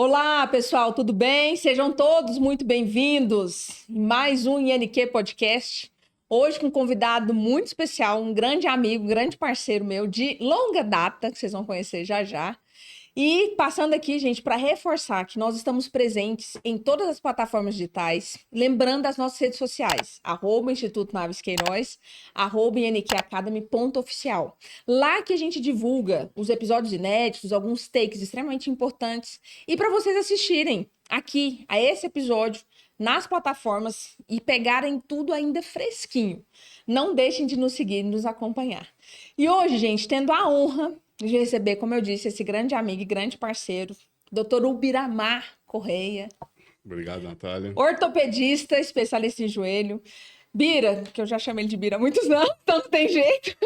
Olá, pessoal, tudo bem? Sejam todos muito bem-vindos em mais um INQ Podcast. Hoje com um convidado muito especial, um grande amigo, um grande parceiro meu de longa data, que vocês vão conhecer já já. E passando aqui, gente, para reforçar que nós estamos presentes em todas as plataformas digitais, lembrando as nossas redes sociais, @Instituto Naves Queiroz, @INQAcademy.oficial. Lá que a gente divulga os episódios inéditos, alguns takes extremamente importantes, e para vocês assistirem aqui a esse episódio nas plataformas e pegarem tudo ainda fresquinho. Não deixem de nos seguir e nos acompanhar. E hoje, gente, tendo a honra de receber, como eu disse, esse grande amigo e grande parceiro, Dr. Ubiramar Correia. Obrigado, Natália. Ortopedista, especialista em joelho. Bira, que eu já chamei ele de Bira há muitos anos, então não tem jeito.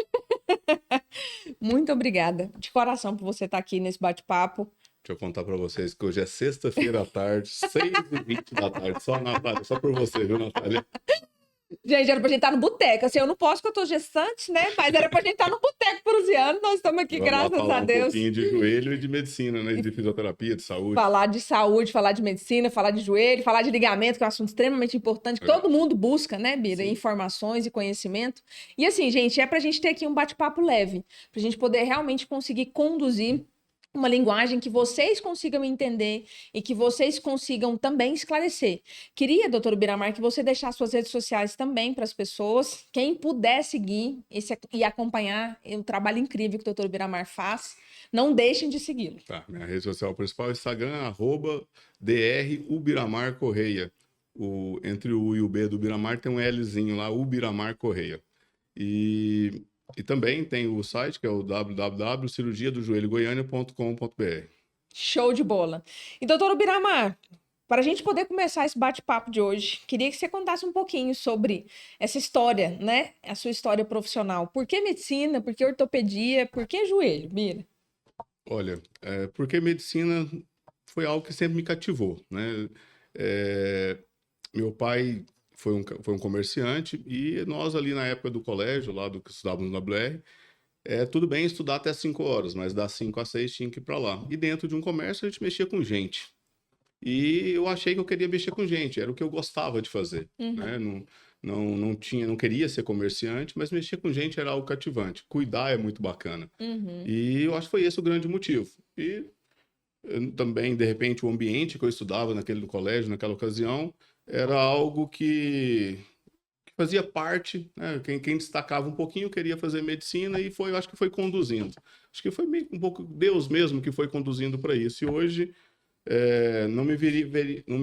Muito obrigada, de coração, por você estar aqui nesse bate-papo. Deixa eu contar para vocês que hoje é sexta-feira à tarde, 6h20 da tarde. Só, Natália, só por você, viu, Natália? Gente, era pra gente estar no boteco. Assim, eu não posso, porque eu tô gestante, né? Mas era pra gente estar no boteco prusiano. Nós estamos aqui, Vamos lá graças falar a um Deus. pouquinho de joelho e de medicina, né? De fisioterapia, de saúde. Falar de saúde, falar de medicina, falar de joelho, falar de ligamento, que é um assunto extremamente importante, que todo mundo busca, né, Bira? Sim. Informações e conhecimento. E assim, gente, é pra gente ter aqui um bate-papo leve, pra gente poder realmente conseguir conduzir uma linguagem que vocês consigam entender e que vocês consigam também esclarecer. Queria, doutor Ubiramar, que você deixasse suas redes sociais também para as pessoas. Quem puder seguir e acompanhar o trabalho incrível que o doutor Ubiramar faz, não deixem de segui-lo. Tá, minha rede social principal é o Instagram, @Dr. Ubiramar Correia. Entre o U e o B do Ubiramar tem um Lzinho lá, Ubiramar Correia. E também tem o site, que é o www.cirurgiadojoelhogoiania.com.br. Show de bola. E doutor Ubiramar, para a gente poder começar esse bate-papo de hoje, queria que você contasse um pouquinho sobre essa história, né? A sua história profissional. Por que medicina? Por que ortopedia? Por que joelho, Bira? Olha, porque medicina foi algo que sempre me cativou, né? Meu pai foi um comerciante e nós ali na época do colégio, lá do que estudávamos na BR, tudo bem estudar até 5 horas, mas das 5 às 6 tinha que ir para lá. E dentro de um comércio a gente mexia com gente. E eu achei que eu queria mexer com gente, era o que eu gostava de fazer, né? Não queria ser comerciante, mas mexer com gente era algo cativante. Cuidar é muito bacana. E eu acho que foi esse o grande motivo. E também, de repente, o ambiente que eu estudava naquele colégio, naquela ocasião, era algo que fazia parte, né? Quem destacava um pouquinho queria fazer medicina e eu acho que foi conduzindo. Acho que foi meio um pouco Deus mesmo que foi conduzindo para isso. E hoje não me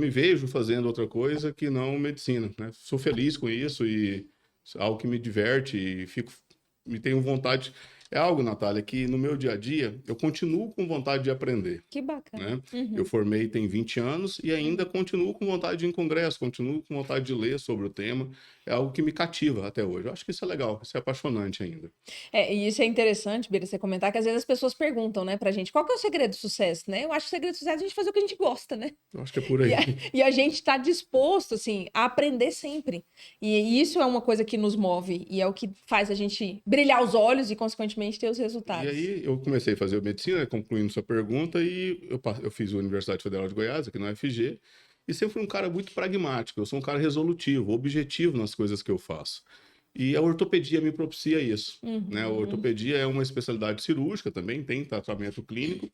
vejo fazendo outra coisa que não medicina, né? Sou feliz com isso e é algo que me diverte e me tenho vontade. É algo, Natália, que no meu dia a dia eu continuo com vontade de aprender. Que bacana. Né? Eu formei tem 20 anos e ainda continuo com vontade de ir em congresso, continuo com vontade de ler sobre o tema. É algo que me cativa até hoje. Eu acho que isso é legal, isso é apaixonante ainda. E isso é interessante, Bira, você comentar que às vezes as pessoas perguntam, né, pra gente, qual que é o segredo do sucesso, né? Eu acho que o segredo do sucesso é a gente fazer o que a gente gosta, né? Eu acho que é por aí. E a gente tá disposto, assim, a aprender sempre. E isso é uma coisa que nos move e é o que faz a gente brilhar os olhos e, consequentemente, ter os resultados. E aí eu comecei a fazer medicina, concluindo sua pergunta, e eu fiz a Universidade Federal de Goiás, aqui na UFG, e sempre fui um cara muito pragmático, eu sou um cara resolutivo, objetivo nas coisas que eu faço. E a ortopedia me propicia isso, né? A ortopedia é uma especialidade cirúrgica também, tem tratamento clínico,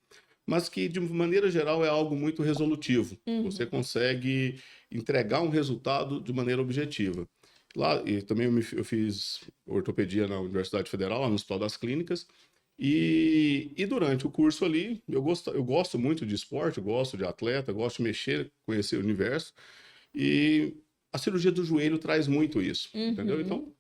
mas que, de maneira geral, é algo muito resolutivo. Você consegue entregar um resultado de maneira objetiva. Lá, e também eu fiz ortopedia na Universidade Federal, lá no Hospital das Clínicas, e durante o curso ali, eu gosto muito de esporte, eu gosto de atleta, eu gosto de mexer, conhecer o universo, e a cirurgia do joelho traz muito isso, entendeu? Então,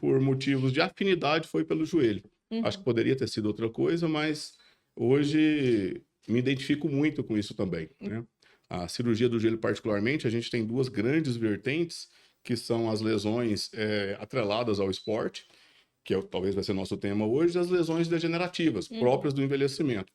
por motivos de afinidade, foi pelo joelho. Acho que poderia ter sido outra coisa, mas hoje me identifico muito com isso também, né? A cirurgia do joelho, particularmente, a gente tem duas grandes vertentes, que são as lesões atreladas ao esporte, que talvez vai ser nosso tema hoje, as lesões degenerativas, próprias do envelhecimento.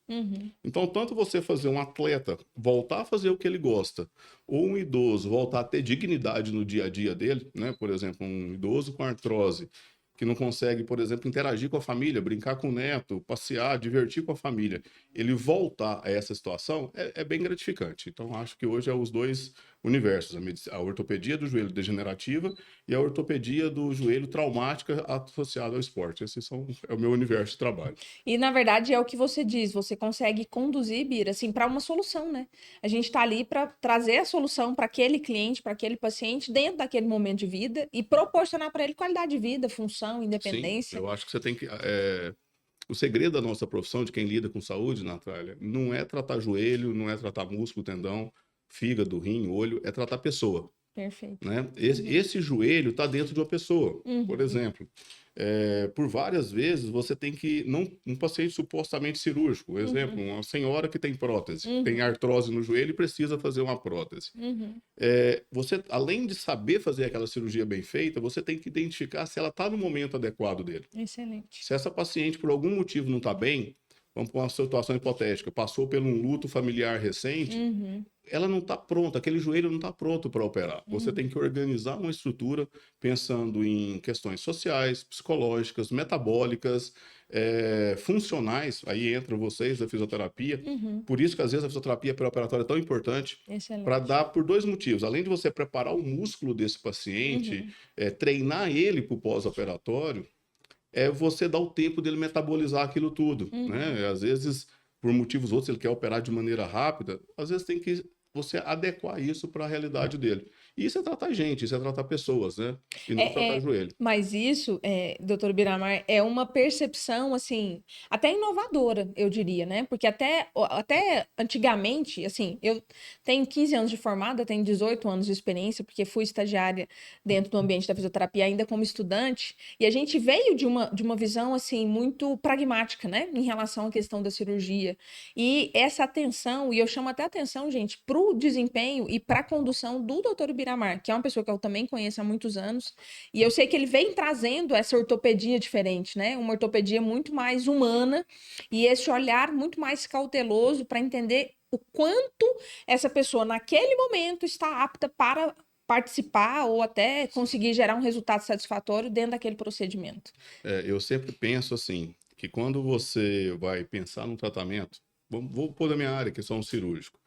Então, tanto você fazer um atleta voltar a fazer o que ele gosta, ou um idoso voltar a ter dignidade no dia a dia dele, né? Por exemplo, um idoso com artrose, que não consegue, por exemplo, interagir com a família, brincar com o neto, passear, divertir com a família, ele voltar a essa situação é bem gratificante. Então, acho que hoje é os dois universos, a ortopedia do joelho degenerativa e a ortopedia do joelho traumática associada ao esporte. É o meu universo de trabalho. E, na verdade, é o que você diz, você consegue conduzir, Bira, assim, para uma solução, né? A gente está ali para trazer a solução para aquele cliente, para aquele paciente, dentro daquele momento de vida e proporcionar para ele qualidade de vida, função, independência. Sim, eu acho que você tem que... O segredo da nossa profissão, de quem lida com saúde, Natália, não é tratar joelho, não é tratar músculo, tendão, fígado, rim, olho, é tratar pessoa. Perfeito. Né? Esse joelho está dentro de uma pessoa. Por exemplo, por várias vezes você tem que... um paciente supostamente cirúrgico, por exemplo, uma senhora que tem prótese, tem artrose no joelho e precisa fazer uma prótese. Você, além de saber fazer aquela cirurgia bem feita, você tem que identificar se ela está no momento adequado dele. Excelente. Se essa paciente, por algum motivo, não está bem, vamos para uma situação hipotética, passou por um luto familiar recente, ela não está pronta, aquele joelho não está pronto para operar. Você tem que organizar uma estrutura pensando em questões sociais, psicológicas, metabólicas, funcionais. Aí entra vocês da fisioterapia. Por isso que às vezes a fisioterapia pré-operatória é tão importante, para dar por dois motivos. Além de você preparar o músculo desse paciente, treinar ele para o pós-operatório, você dar o tempo dele metabolizar aquilo tudo, né? Às vezes, por motivos outros, ele quer operar de maneira rápida, às vezes tem que você adequar isso para a realidade dele. E isso é tratar gente, isso é tratar pessoas, né? E não tratar joelho. Mas isso, doutor Biramar, é uma percepção, assim, até inovadora, eu diria, né? Porque até antigamente, assim, eu tenho 15 anos de formada, tenho 18 anos de experiência, porque fui estagiária dentro do ambiente da fisioterapia ainda como estudante, e a gente veio de uma visão, assim, muito pragmática, né? Em relação à questão da cirurgia. E essa atenção, e eu chamo até atenção, gente, para o desempenho e para a condução do doutor Biramar, que é uma pessoa que eu também conheço há muitos anos, e eu sei que ele vem trazendo essa ortopedia diferente, né? Uma ortopedia muito mais humana e esse olhar muito mais cauteloso para entender o quanto essa pessoa naquele momento está apta para participar ou até conseguir gerar um resultado satisfatório dentro daquele procedimento. Eu sempre penso assim, que quando você vai pensar num tratamento, vou pôr da minha área, que sou um cirúrgico,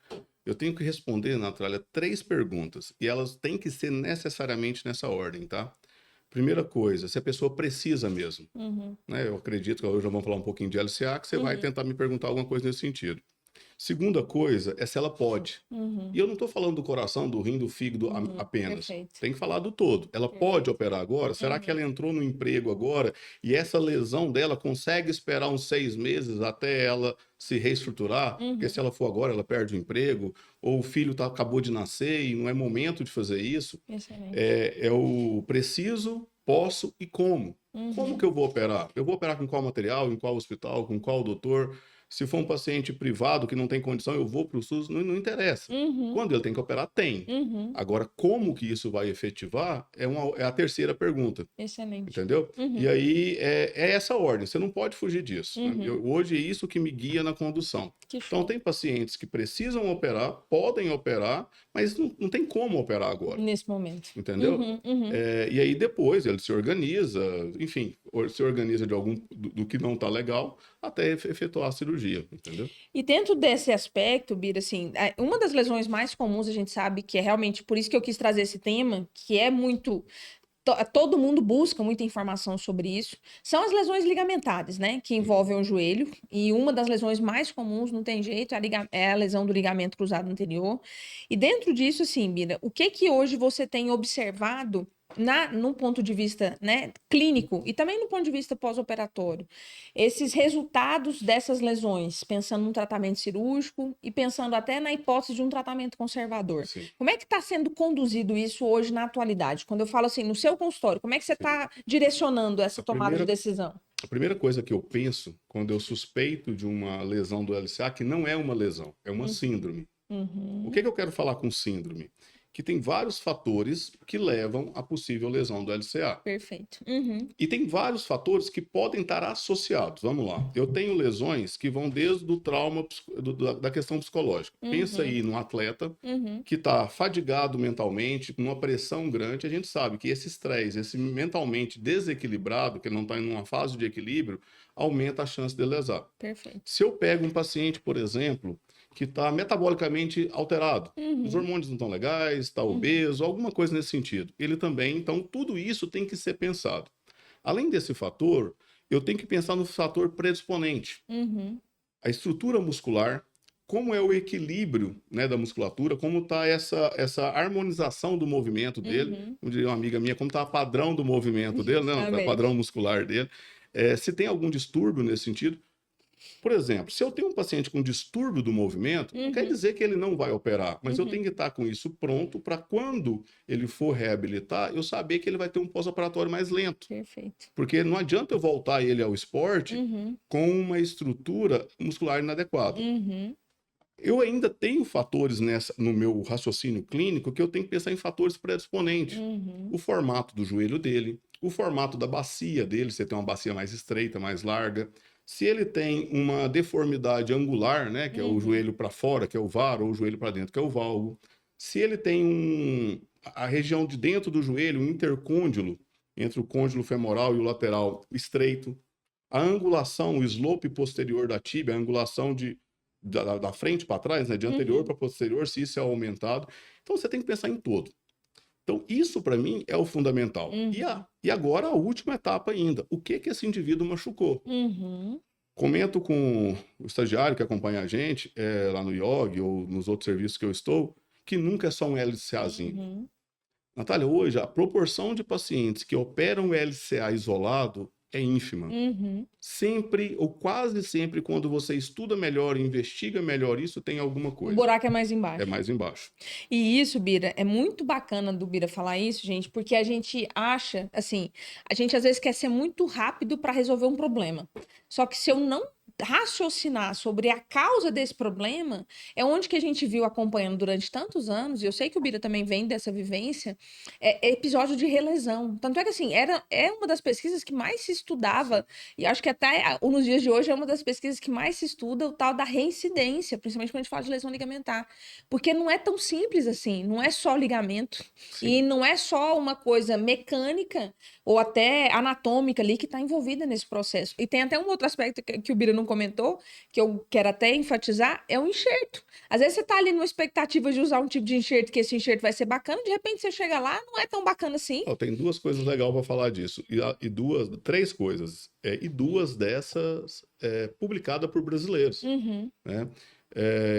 eu tenho que responder, Natália, 3 perguntas. E elas têm que ser necessariamente nessa ordem, tá? Primeira coisa, se a pessoa precisa mesmo. Né? Eu acredito que hoje vamos falar um pouquinho de LCA, que você vai tentar me perguntar alguma coisa nesse sentido. Segunda coisa é se ela pode. E eu não estou falando do coração, do rim, do fígado apenas. Perfeito. Tem que falar do todo. Ela pode operar agora? Será que ela entrou no emprego agora e essa lesão dela consegue esperar uns 6 meses até ela se reestruturar? Porque se ela for agora, ela perde o emprego. Ou o filho acabou de nascer e não é momento de fazer isso. Excelente. É o preciso, posso e como. Como que eu vou operar? Eu vou operar com qual material, em qual hospital, com qual doutor? Se for um paciente privado que não tem condição, eu vou para o SUS, não interessa. Quando ele tem que operar, tem. Agora, como que isso vai efetivar é a terceira pergunta. Excelente. Entendeu? E aí é essa ordem, você não pode fugir disso. Né? Hoje é isso que me guia na condução. Então, tem pacientes que precisam operar, podem operar, mas não tem como operar agora. Nesse momento. Entendeu? E aí depois ele se organiza, enfim, se organiza de algum do que não está legal até efetuar a cirurgia, entendeu? E dentro desse aspecto, Bira, assim, uma das lesões mais comuns a gente sabe que é realmente por isso que eu quis trazer esse tema, que é muito todo mundo busca muita informação sobre isso, são as lesões ligamentares, né? Que envolvem o joelho. E uma das lesões mais comuns, não tem jeito, é a lesão do ligamento cruzado anterior. E dentro disso, assim, Bira, o que hoje você tem observado num ponto de vista, né, clínico e também no ponto de vista pós-operatório, esses resultados dessas lesões, pensando num tratamento cirúrgico e pensando até na hipótese de um tratamento conservador. Sim. Como é que está sendo conduzido isso hoje na atualidade? Quando eu falo assim, no seu consultório, como é que você está direcionando essa tomada de decisão? A primeira coisa que eu penso quando eu suspeito de uma lesão do LCA, que não é uma lesão, é uma síndrome. O que eu quero falar com síndrome? que tem vários fatores que levam à possível lesão do LCA. Perfeito. E tem vários fatores que podem estar associados. Vamos lá. Eu tenho lesões que vão desde o trauma, da questão psicológica. Pensa aí num atleta que está fadigado mentalmente, com uma pressão grande. A gente sabe que esse estresse, esse mentalmente desequilibrado, que ele não está em uma fase de equilíbrio, aumenta a chance de lesar. Perfeito. Se eu pego um paciente, por exemplo, que está metabolicamente alterado, os hormônios não estão legais, está obeso, alguma coisa nesse sentido. Ele também, então, tudo isso tem que ser pensado. Além desse fator, eu tenho que pensar no fator predisponente. A estrutura muscular, como é o equilíbrio, né, da musculatura, como está essa harmonização do movimento dele, como diria uma amiga minha, como está o padrão do movimento dele, né, o padrão muscular dele. Se tem algum distúrbio nesse sentido. Por exemplo, se eu tenho um paciente com distúrbio do movimento, não quer dizer que ele não vai operar, mas eu tenho que estar com isso pronto para quando ele for reabilitar, eu saber que ele vai ter um pós-operatório mais lento. Perfeito. Porque não adianta eu voltar ele ao esporte com uma estrutura muscular inadequada. Eu ainda tenho fatores no meu raciocínio clínico que eu tenho que pensar em fatores predisponentes. O formato do joelho dele, o formato da bacia dele, você tem uma bacia mais estreita, mais larga. Se ele tem uma deformidade angular, né, que é o joelho para fora, que é o var, ou o joelho para dentro, que é o valgo. Se ele tem a região de dentro do joelho, um intercôndilo, entre o côndilo femoral e o lateral estreito. A angulação, o slope posterior da tíbia, a angulação da frente para trás, né, de anterior para posterior, se isso é aumentado. Então, você tem que pensar em todo. Então, isso para mim é o fundamental. E agora a última etapa ainda. O que esse indivíduo machucou? Comento com o estagiário que acompanha a gente, lá no IOG ou nos outros serviços que eu estou, que nunca é só um LCAzinho. Natália, hoje a proporção de pacientes que operam LCA isolado é ínfima. Sempre, ou quase sempre, quando você estuda melhor e investiga melhor isso, tem alguma coisa. O buraco é mais embaixo. É mais embaixo. E isso, Bira, é muito bacana do Bira falar isso, gente, porque a gente acha, assim, a gente às vezes quer ser muito rápido para resolver um problema. Só que se eu não raciocinar sobre a causa desse problema, é onde que a gente viu acompanhando durante tantos anos, e eu sei que o Bira também vem dessa vivência, episódio de relesão. Tanto é que, assim, é uma das pesquisas que mais se estudava, e acho que até nos dias de hoje é uma das pesquisas que mais se estuda, o tal da reincidência, principalmente quando a gente fala de lesão ligamentar. Porque não é tão simples assim, não é só ligamento, e não é só uma coisa mecânica ou até anatômica ali que está envolvida nesse processo. E tem até um outro aspecto que o Bira não comentou, que eu quero até enfatizar, é o enxerto. Às vezes você tá ali numa expectativa de usar um tipo de enxerto, que esse enxerto vai ser bacana, de repente você chega lá, não é tão bacana assim. Tem duas coisas legais para falar disso. Três coisas. E duas dessas publicadas por brasileiros. Né?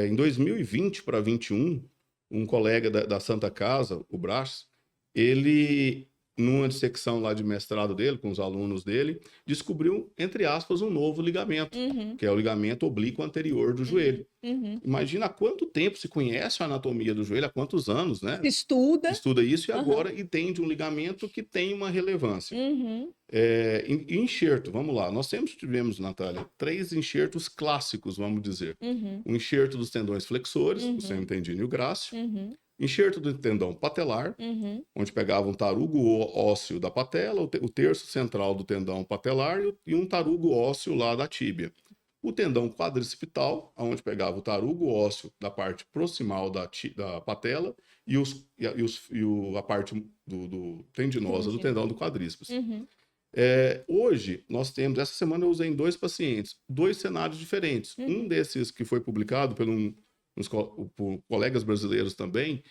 Em 2020 para 2021, um colega da Santa Casa, o Brás, ele, numa dissecção lá de mestrado dele, com os alunos dele, descobriu, entre aspas, um novo ligamento, que é o ligamento oblíquo anterior do joelho. Imagina há quanto tempo se conhece a anatomia do joelho, há quantos anos, né? Estuda isso e agora entende um ligamento que tem uma relevância. Enxerto, vamos lá. Nós sempre tivemos, Natália, 3 enxertos clássicos, vamos dizer. O enxerto dos tendões flexores, o semitendíneo e o grácil. Enxerto do tendão patelar, onde pegava um tarugo ósseo da patela, o terço central do tendão patelar e um tarugo ósseo lá da tíbia. O tendão quadricipital, onde pegava o tarugo ósseo da parte proximal da patela e a parte tendinosa do tendão do quadríceps. Hoje, nós temos, essa semana eu usei em 2 pacientes, 2 cenários diferentes. Um desses que foi publicado por colegas brasileiros também,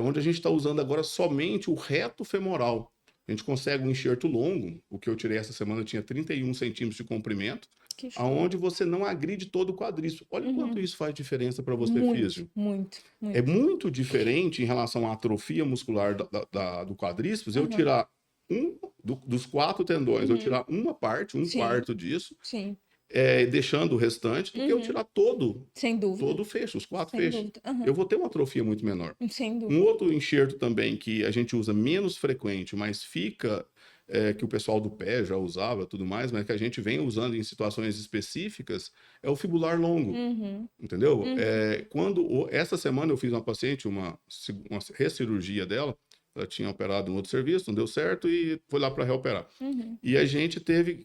onde a gente está usando agora somente o reto femoral. A gente consegue um enxerto longo, o que eu tirei essa semana tinha 31 centímetros de comprimento, aonde você não agride todo o quadríceps. Olha quanto isso faz diferença para você, físio. Muito. É muito diferente em relação à atrofia muscular do quadríceps, eu tirar dos 4 tendões, eu tirar uma parte, quarto disso, deixando o restante, do que eu tirar todo o fecho, os 4 fechos. Eu vou ter uma atrofia muito menor. Sem dúvida. Um outro enxerto também que a gente usa menos frequente, mas fica que o pessoal do pé já usava, tudo mais, mas que a gente vem usando em situações específicas, é o fibular longo, entendeu? Essa semana eu fiz uma paciente, uma recirurgia dela, ela tinha operado em outro serviço, não deu certo e foi lá para reoperar. E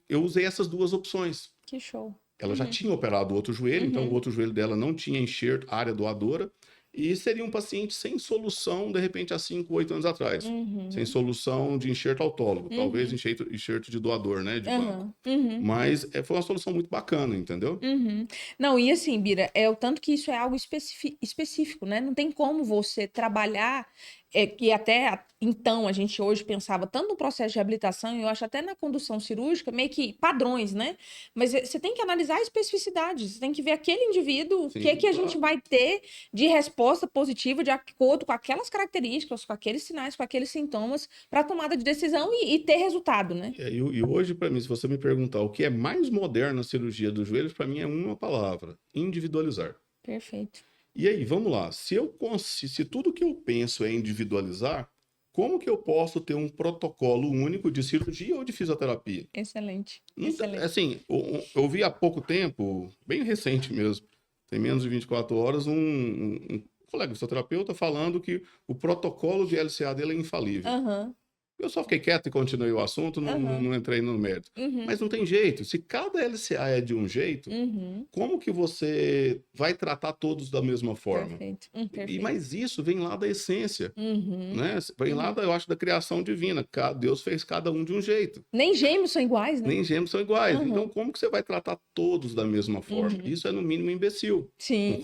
eu usei essas duas opções. Que show. Ela já tinha operado o outro joelho, então o outro joelho dela não tinha enxerto, área doadora, e seria um paciente sem solução, de repente, há 5, 8 anos atrás. Sem solução de enxerto autólogo, talvez enxerto de doador, né, de banco. Mas foi uma solução muito bacana, entendeu? Não, e assim, Bira, é o tanto que isso é algo específico, né? Não tem como você trabalhar, que até então a gente hoje pensava tanto no processo de reabilitação, e eu acho até na condução cirúrgica, meio que padrões, né? Mas você tem que analisar a especificidade, você tem que ver aquele indivíduo, o que a gente vai ter de resposta positiva de acordo com aquelas características, com aqueles sinais, com aqueles sintomas, para tomada de decisão e ter resultado, né? E hoje, para mim, se você me perguntar o que é mais moderno na cirurgia dos joelhos, para mim é uma palavra: individualizar. Perfeito. E aí, vamos lá. Se tudo que eu penso é individualizar, como que eu posso ter um protocolo único de cirurgia ou de fisioterapia? Excelente. Assim, eu vi há pouco tempo, bem recente mesmo, tem menos de 24 horas, um colega fisioterapeuta falando que o protocolo de LCA dele é infalível. Eu só fiquei quieto e continuei o assunto, não entrei no mérito. Mas não tem jeito. Se cada LCA é de um jeito, como que você vai tratar todos da mesma forma? Perfeito. Mas isso vem lá da essência, né? Vem lá, eu acho, da criação divina. Deus fez cada um de um jeito. Nem gêmeos são iguais, né? Nem gêmeos são iguais. Então, como que você vai tratar todos da mesma forma? Isso é, no mínimo, imbecil. Sim.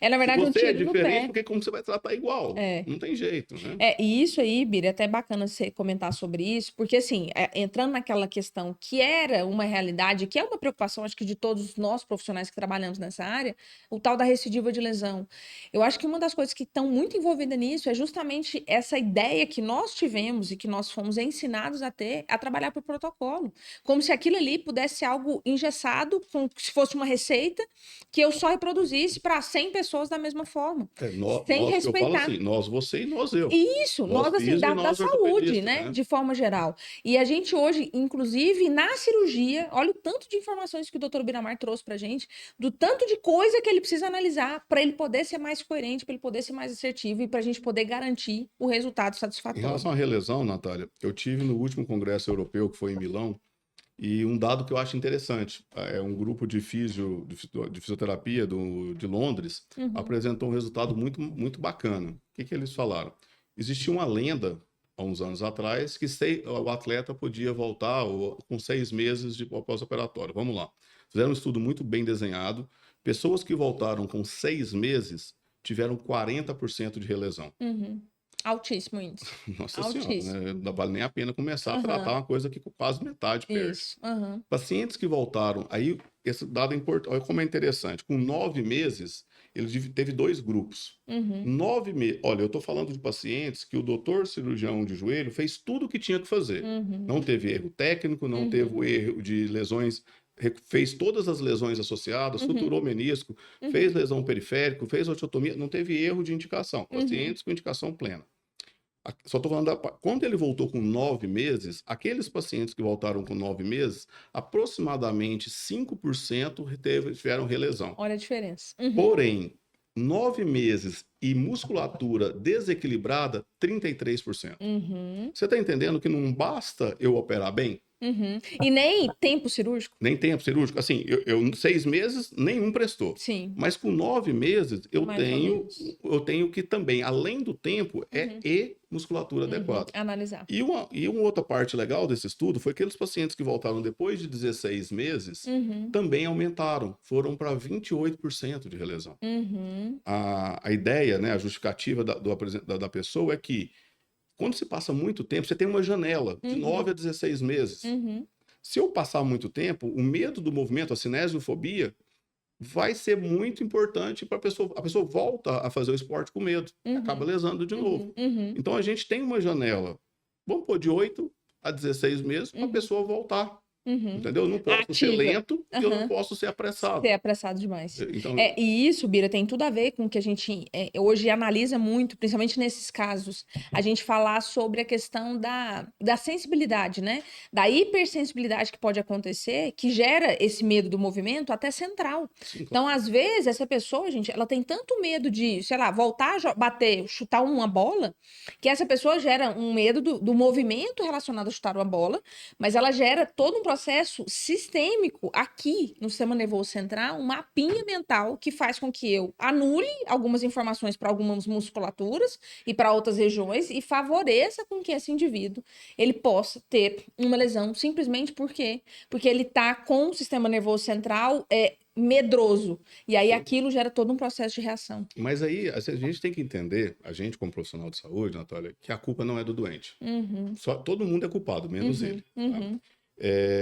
É, na verdade, Se você um tiro é no diferente, pé. porque como você vai tratar igual? Não tem jeito, né? E isso aí, Bira, é até bacana você comentar sobre isso, porque assim, entrando naquela questão que era uma realidade, que é uma preocupação, acho que de todos nós profissionais que trabalhamos nessa área, o tal da recidiva de lesão. Eu acho que uma das coisas que estão muito envolvidas nisso é justamente essa ideia que nós tivemos e que nós fomos ensinados a ter, a trabalhar por protocolo. Como se aquilo ali pudesse ser algo engessado, se fosse uma receita, que eu só reproduzisse para 100 pessoas da mesma forma. Sem respeitar. Eu falo assim, nós, você e nós, eu. Isso, nós assim, da saúde, né? De forma geral. E a gente hoje, inclusive, na cirurgia, olha o tanto de informações que o Dr. Biramar trouxe pra gente, do tanto de coisa que ele precisa analisar para ele poder ser mais coerente, para ele poder ser mais assertivo e para a gente poder garantir o resultado Em satisfatório. relação à relesão, Natália, eu tive no último congresso europeu, que foi em Milão, e um dado que eu acho interessante, é um grupo de fisioterapia de Londres, apresentou um resultado muito, muito bacana. O que eles falaram? Existia uma lenda, há uns anos atrás, que o atleta podia voltar com 6 meses de pós-operatório. Vamos lá. Fizeram um estudo muito bem desenhado. Pessoas que voltaram com 6 meses tiveram 40% de relesão. Altíssimo índice. Nossa Senhora, né? Não vale nem a pena começar a tratar uma coisa que quase metade perde. Isso. Pacientes que voltaram, aí esse dado é importante, olha como é interessante, com 9 meses, ele teve 2 grupos. 9 meses, olha, eu estou falando de pacientes que o doutor cirurgião de joelho fez tudo o que tinha que fazer. Não teve erro técnico, não teve o erro de lesões, fez todas as lesões associadas, suturou menisco, fez lesão periférica, fez osteotomia, não teve erro de indicação. Pacientes com indicação plena. Só estou falando quando ele voltou com 9 meses, aqueles pacientes que voltaram com 9 meses, aproximadamente 5% tiveram relesão. Olha a diferença. Porém, 9 meses e musculatura desequilibrada, 33%. Você está entendendo que não basta eu operar bem? E nem tempo cirúrgico? Nem tempo cirúrgico. Assim, eu 6 meses, nenhum prestou. Sim. Mas com 9 meses, eu tenho que também, além do tempo, e musculatura adequada. Analisar. E uma outra parte legal desse estudo foi que aqueles pacientes que voltaram depois de 16 meses também aumentaram. Foram para 28% de relesão. A ideia, né, a justificativa da pessoa é que quando se passa muito tempo, você tem uma janela de 9 a 16 meses. Se eu passar muito tempo, o medo do movimento, a cinesiofobia, vai ser muito importante para a pessoa. A pessoa volta a fazer o esporte com medo, acaba lesando de novo. Então, a gente tem uma janela, vamos pôr de 8 a 16 meses, para a pessoa voltar Entendeu? Eu não posso ser Ativa. lento e eu não posso ser apressado. Ser apressado demais. Então, E isso, Bira, tem tudo a ver com o que a gente hoje analisa muito, principalmente nesses casos, a gente falar sobre a questão da sensibilidade, né? Da hipersensibilidade que pode acontecer, que gera esse medo do movimento até central. sim, claro. Então, às vezes, essa pessoa, gente, ela tem tanto medo de, sei lá, voltar a bater, chutar uma bola, que essa pessoa gera um medo do movimento relacionado a chutar uma bola, mas ela gera todo um processo sistêmico aqui no sistema nervoso central, um mapinha mental que faz com que eu anule algumas informações para algumas musculaturas e para outras regiões e favoreça com que esse indivíduo ele possa ter uma lesão simplesmente porque ele está com o sistema nervoso central medroso. E aí aquilo gera todo um processo de reação. Mas aí a gente tem que entender, a gente como profissional de saúde, Natália, que a culpa não é do doente. Todo mundo é culpado, menos ele. Tá?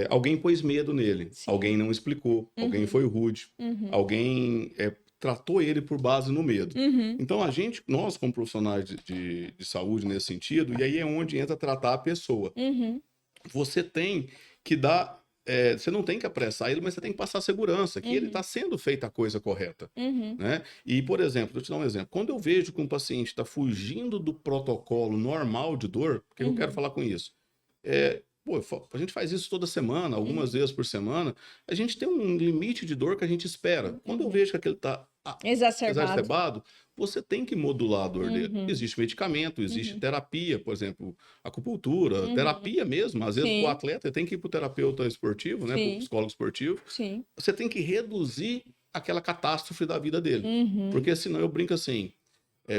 Alguém pôs medo nele, Sim. alguém não explicou, alguém foi rude, alguém tratou ele por base no medo. Então nós como profissionais de saúde nesse sentido, e aí é onde entra tratar a pessoa. Você tem que dar, você não tem que apressar ele, mas você tem que passar segurança, que ele está sendo feita a coisa correta. Né? E, por exemplo, vou te dar um exemplo. Quando eu vejo que um paciente está fugindo do protocolo normal de dor, o que eu quero falar com isso? A gente faz isso toda semana, algumas vezes por semana. A gente tem um limite de dor que a gente espera. Quando eu vejo que aquele está exacerbado, você tem que modular a dor dele. Existe medicamento, existe terapia, por exemplo, acupuntura, terapia mesmo. Às vezes, o atleta tem que ir para o terapeuta esportivo, né, para o psicólogo esportivo. Sim. Você tem que reduzir aquela catástrofe da vida dele. Porque senão eu brinco assim...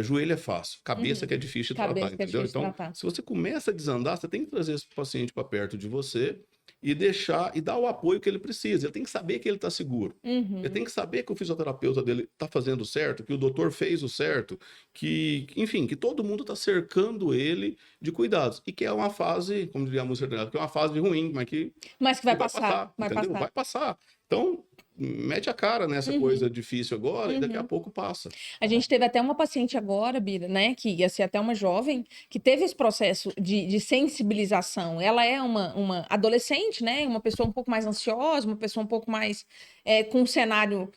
joelho é fácil, cabeça que é difícil de tratar, entendeu? Então, se você começa a desandar, você tem que trazer esse paciente para perto de você e dar o apoio que ele precisa. Ele tem que saber que ele está seguro. Ele tem que saber que o fisioterapeuta dele está fazendo certo, que o doutor fez o certo, enfim, que todo mundo está cercando ele de cuidados. E que é uma fase, como diria a música, que é uma fase ruim, mas que vai passar. Vai passar. Então, mete a cara nessa coisa difícil agora e daqui a pouco passa. A gente teve até uma paciente agora, Bira, né, que ia ser até uma jovem, que teve esse processo de sensibilização. Ela é uma adolescente, né, uma pessoa um pouco mais ansiosa, uma pessoa um pouco mais com um cenário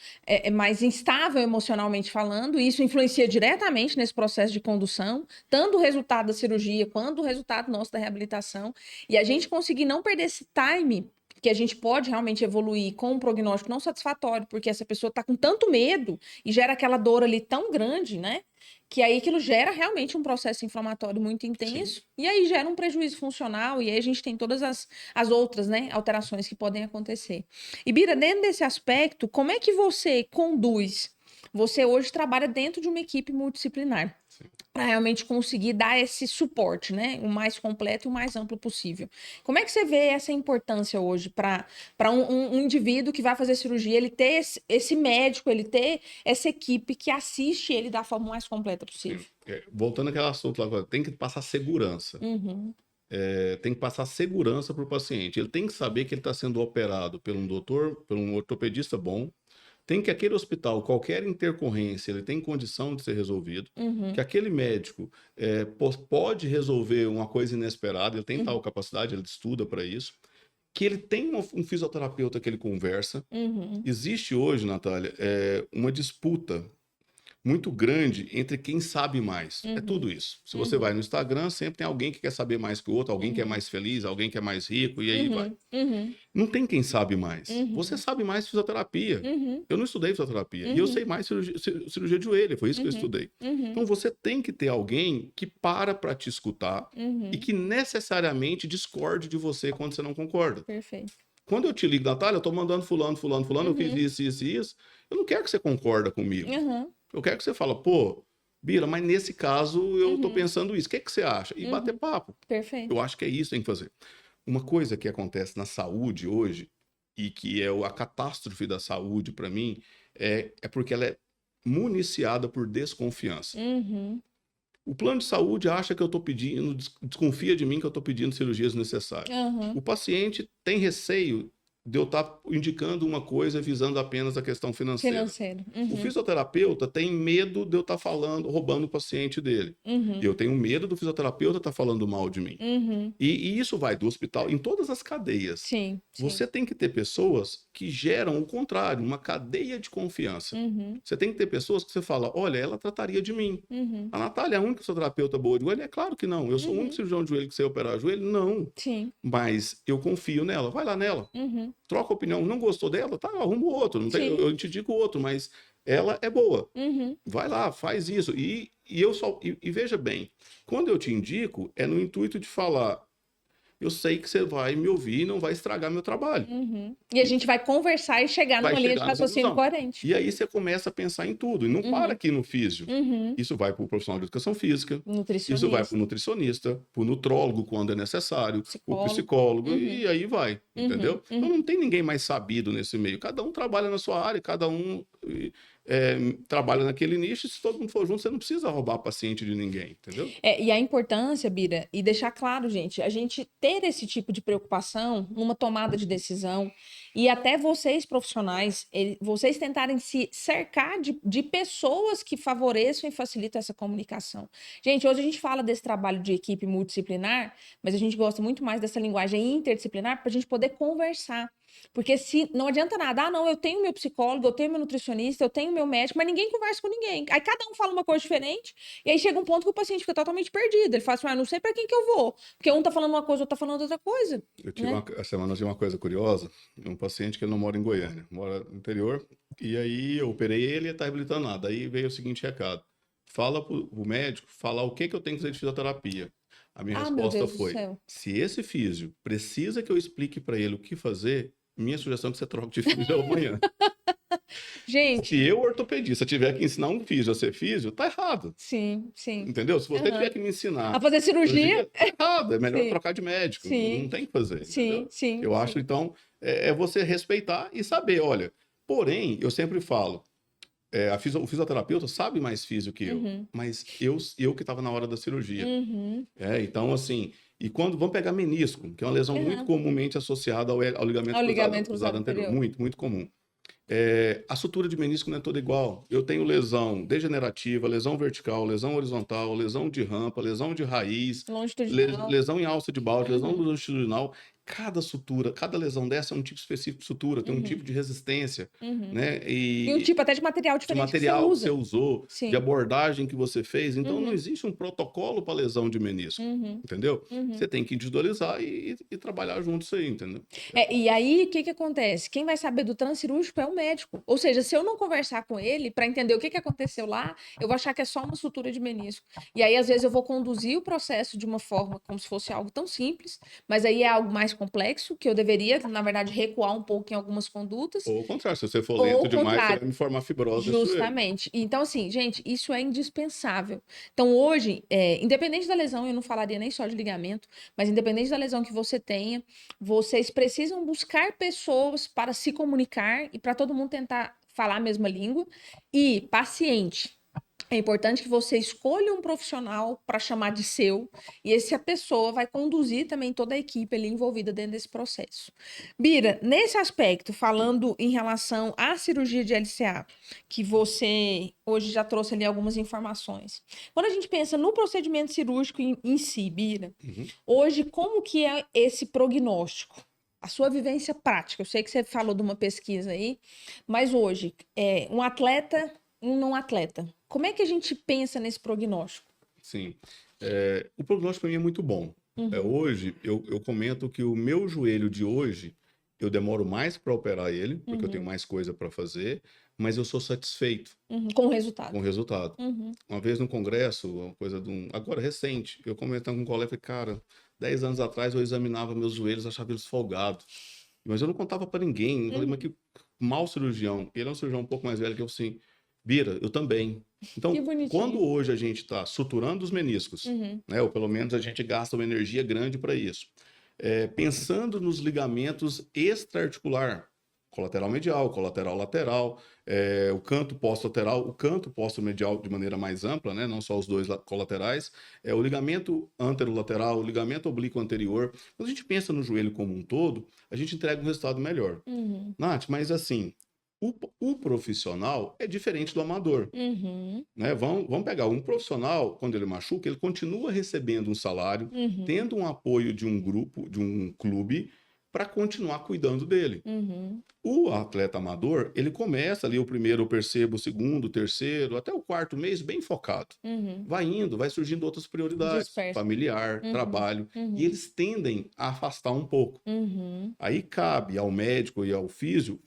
mais instável emocionalmente falando, e isso influencia diretamente nesse processo de condução, tanto o resultado da cirurgia quanto o resultado nosso da reabilitação. E a gente conseguir não perder esse time que a gente pode realmente evoluir com um prognóstico não satisfatório, porque essa pessoa está com tanto medo e gera aquela dor ali tão grande, né? Que aí aquilo gera realmente um processo inflamatório muito intenso. Sim. E aí gera um prejuízo funcional, e aí a gente tem todas as outras, né, alterações que podem acontecer. E Bira, dentro desse aspecto, como é que você conduz? Você hoje trabalha dentro de uma equipe multidisciplinar para realmente conseguir dar esse suporte, né? O mais completo e o mais amplo possível. Como é que você vê essa importância hoje para um indivíduo que vai fazer cirurgia, ele ter esse médico, ele ter essa equipe que assiste ele da forma mais completa possível? Voltando àquele assunto lá agora, tem que passar segurança. Tem que passar segurança para o paciente. Ele tem que saber que ele está sendo operado por um doutor, por um ortopedista bom. Tem que aquele hospital, qualquer intercorrência, ele tem condição de ser resolvido, que aquele médico pode resolver uma coisa inesperada, ele tem tal capacidade, ele estuda para isso, que ele tem um fisioterapeuta que ele conversa. Existe hoje, Natália, uma disputa muito grande entre quem sabe mais. É tudo isso. Se você vai no Instagram, sempre tem alguém que quer saber mais que o outro, alguém que é mais feliz, alguém que é mais rico, e aí vai. Não tem quem sabe mais. Você sabe mais fisioterapia. Eu não estudei fisioterapia. E eu sei mais cirurgia de joelho, foi isso que eu estudei. Então você tem que ter alguém que para te escutar e que necessariamente discorde de você quando você não concorda. Perfeito. Quando eu te ligo, Natália, eu tô mandando fulano, eu fiz isso. Eu não quero que você concorda comigo. Eu quero que você fale, pô, Bira, mas nesse caso eu tô pensando isso. O que você acha? E bater papo. Perfeito. Eu acho que é isso que tem que fazer. Uma coisa que acontece na saúde hoje, e que é a catástrofe da saúde para mim, é porque ela é municiada por desconfiança. O plano de saúde acha que eu tô pedindo, desconfia de mim que eu tô pedindo cirurgias necessárias. O paciente tem receio de eu estar indicando uma coisa visando apenas a questão financeira. Financeiro. O fisioterapeuta tem medo de eu estar roubando o paciente dele. Eu tenho medo do fisioterapeuta estar falando mal de mim. E isso vai do hospital, em todas as cadeias. Sim. Você tem que ter pessoas que geram o contrário, uma cadeia de confiança. Você tem que ter pessoas que você fala, olha, ela trataria de mim. A Natália é a única fisioterapeuta boa de joelho? É claro que não. Eu sou o único cirurgião de joelho que sei operar joelho? Não. Sim. Mas eu confio nela. Vai lá nela. Troca a opinião. Não gostou dela? Tá, arruma o outro. Não tem, eu te digo outro, mas ela é boa. Vai lá, faz isso. E veja bem, quando eu te indico, é no intuito de falar, eu sei que você vai me ouvir e não vai estragar meu trabalho. E a gente vai conversar e chegar numa linha de raciocínio coerente. E aí você começa a pensar em tudo. E não para aqui no físio. Isso vai para o profissional de educação física. Isso vai para o nutricionista, para o nutrólogo quando é necessário, o psicólogo, e aí vai. Entendeu? Então não tem ninguém mais sabido nesse meio. Cada um trabalha na sua área, cada um trabalha naquele nicho, e se todo mundo for junto, você não precisa roubar paciente de ninguém, entendeu? E a importância, Bira, e deixar claro, gente, a gente ter esse tipo de preocupação numa tomada de decisão, e até vocês profissionais, vocês tentarem se cercar de pessoas que favoreçam e facilitam essa comunicação. Gente, hoje a gente fala desse trabalho de equipe multidisciplinar, mas a gente gosta muito mais dessa linguagem interdisciplinar para a gente poder conversar. Porque se não adianta nada, não, eu tenho meu psicólogo, eu tenho meu nutricionista, eu tenho meu médico, mas ninguém conversa com ninguém. Aí cada um fala uma coisa diferente, e aí chega um ponto que o paciente fica totalmente perdido. Ele fala assim, não sei para quem que eu vou, porque um tá falando uma coisa, outro tá falando outra coisa. Eu tive essa semana uma coisa curiosa, um paciente que ele não mora em Goiânia, mora no interior, e aí eu operei ele e tá reabilitando nada. Aí veio o seguinte recado, fala pro médico, falar o que eu tenho que fazer de fisioterapia. A minha resposta foi, se esse físio precisa que eu explique para ele o que fazer, minha sugestão é que você troque de físio amanhã. Gente. Se eu, ortopedista, tiver que ensinar um físio a ser físio, tá errado. Sim. Entendeu? Se você tiver que me ensinar a fazer cirurgia, tá errado. É melhor trocar de médico. Não tem que fazer. Sim. Eu acho, então, é você respeitar e saber. Olha, porém, eu sempre falo, o fisioterapeuta sabe mais físio que eu, mas eu que estava na hora da cirurgia. Então, assim, e quando vamos pegar menisco, que é uma lesão muito comumente associada ao ligamento cruzado anterior. Muito comum. A sutura de menisco não é toda igual. Eu tenho lesão degenerativa, lesão vertical, lesão horizontal, lesão de rampa, lesão de raiz, lesão em alça de balde, lesão longitudinal. Cada sutura, cada lesão dessa é um tipo específico de sutura, tem um tipo de resistência, né? E um tipo até de material diferente de material que você usou, de abordagem que você fez. Então, não existe um protocolo para lesão de menisco, entendeu? Você tem que individualizar e trabalhar junto isso aí, entendeu? E aí, o que acontece? Quem vai saber do transcirúrgico é o médico. Ou seja, se eu não conversar com ele para entender o que aconteceu lá, eu vou achar que é só uma sutura de menisco. E aí, às vezes, eu vou conduzir o processo de uma forma como se fosse algo tão simples, mas aí é algo mais complexo, que eu deveria, na verdade, recuar um pouco em algumas condutas. Ou ao contrário, se você for lento demais, você vai me formar fibrose. Justamente. Então, assim, gente, isso é indispensável. Então, hoje, independente da lesão, eu não falaria nem só de ligamento, mas independente da lesão que você tenha, vocês precisam buscar pessoas para se comunicar e para todo mundo tentar falar a mesma língua. E paciente. É importante que você escolha um profissional para chamar de seu, e essa pessoa vai conduzir também toda a equipe ali envolvida dentro desse processo. Bira, nesse aspecto, falando em relação à cirurgia de LCA, que você hoje já trouxe ali algumas informações. Quando a gente pensa no procedimento cirúrgico em si, Bira, hoje como que é esse prognóstico? A sua vivência prática, eu sei que você falou de uma pesquisa aí, mas hoje, um atleta e um não atleta, como é que a gente pensa nesse prognóstico? Sim. O prognóstico para mim é muito bom. Hoje, eu comento que o meu joelho de hoje, eu demoro mais para operar ele, porque eu tenho mais coisa para fazer, mas eu sou satisfeito. Com o resultado. Com o resultado. Uma vez no congresso, uma coisa agora recente, eu comentando com um colega, falei, cara, 10 anos atrás eu examinava meus joelhos, achava eles folgados. Mas eu não contava para ninguém. Eu falei, mas que mau cirurgião. Ele é um cirurgião um pouco mais velho que eu, assim, Bira, eu também. Então, quando hoje a gente está suturando os meniscos, né, ou pelo menos a gente gasta uma energia grande para isso, pensando nos ligamentos extra-articular, Colateral medial, colateral lateral, o canto posto-lateral, o canto posto-medial de maneira mais ampla, né? Não só os dois colaterais, o ligamento anterolateral, o ligamento oblíquo anterior. Quando a gente pensa no joelho como um todo, a gente entrega um resultado melhor. Uhum. Nath, mas assim, o profissional é diferente do amador. Uhum. Né? Vamos pegar um profissional, quando ele machuca, ele continua recebendo um salário, Uhum. tendo um apoio de um grupo, de um clube, para continuar cuidando dele. Uhum. O atleta amador, ele começa ali o primeiro, eu percebo, o segundo, o terceiro, até o quarto mês bem focado. Uhum. Vai indo, vai surgindo outras prioridades, Disperso. familiar, Uhum. trabalho, Uhum. e eles tendem a afastar um pouco. Uhum. Aí cabe ao médico e ao físio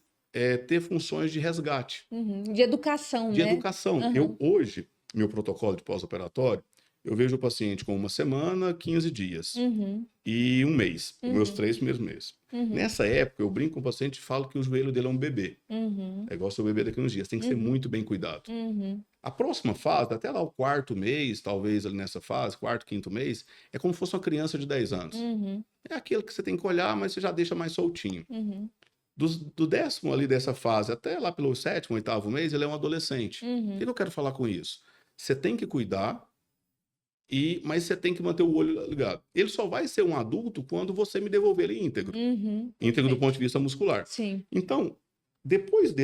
ter funções de resgate. Uhum. De educação, De né? educação. Uhum. Eu hoje, meu protocolo de pós-operatório, eu vejo o paciente com 1 semana, 15 dias Uhum. e 1 mês, os meus Uhum. 3 primeiros meses. Uhum. Nessa época, eu brinco com o paciente e falo que o joelho dele é um bebê. Uhum. É igual seu bebê daqui a uns dias, tem que ser muito bem cuidado. Uhum. A próxima fase, até lá o 4º mês, talvez ali nessa fase, 4º, 5º mês, é como se fosse uma criança de 10 anos. Uhum. É aquilo que você tem que olhar, mas você já deixa mais soltinho. Uhum. Do 10º ali dessa fase até lá pelo 7º, 8º mês, ele é um adolescente. Uhum. O que eu quero falar com isso? Você tem que cuidar, mas você tem que manter o olho ligado. Ele só vai ser um adulto quando você me devolver ele íntegro. Uhum. Íntegro do Perfeito. ponto de vista muscular. Sim. Então, depois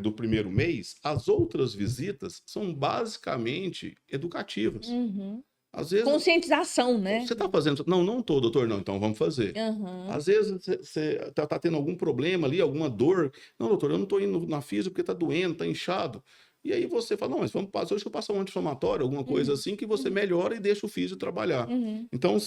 do primeiro mês, as outras visitas são basicamente educativas. Uhum. Às vezes, Conscientização, né? você está fazendo... Não tô, doutor, não, então vamos fazer. Uhum. Às vezes você tá tendo algum problema ali, alguma dor. Não, doutor, eu não tô indo na física porque tá doendo, tá inchado. E aí você fala, não, mas vamos passar, deixa eu passar um anti-inflamatório, alguma coisa assim, que você melhora e deixa o físio trabalhar. Uhum. Então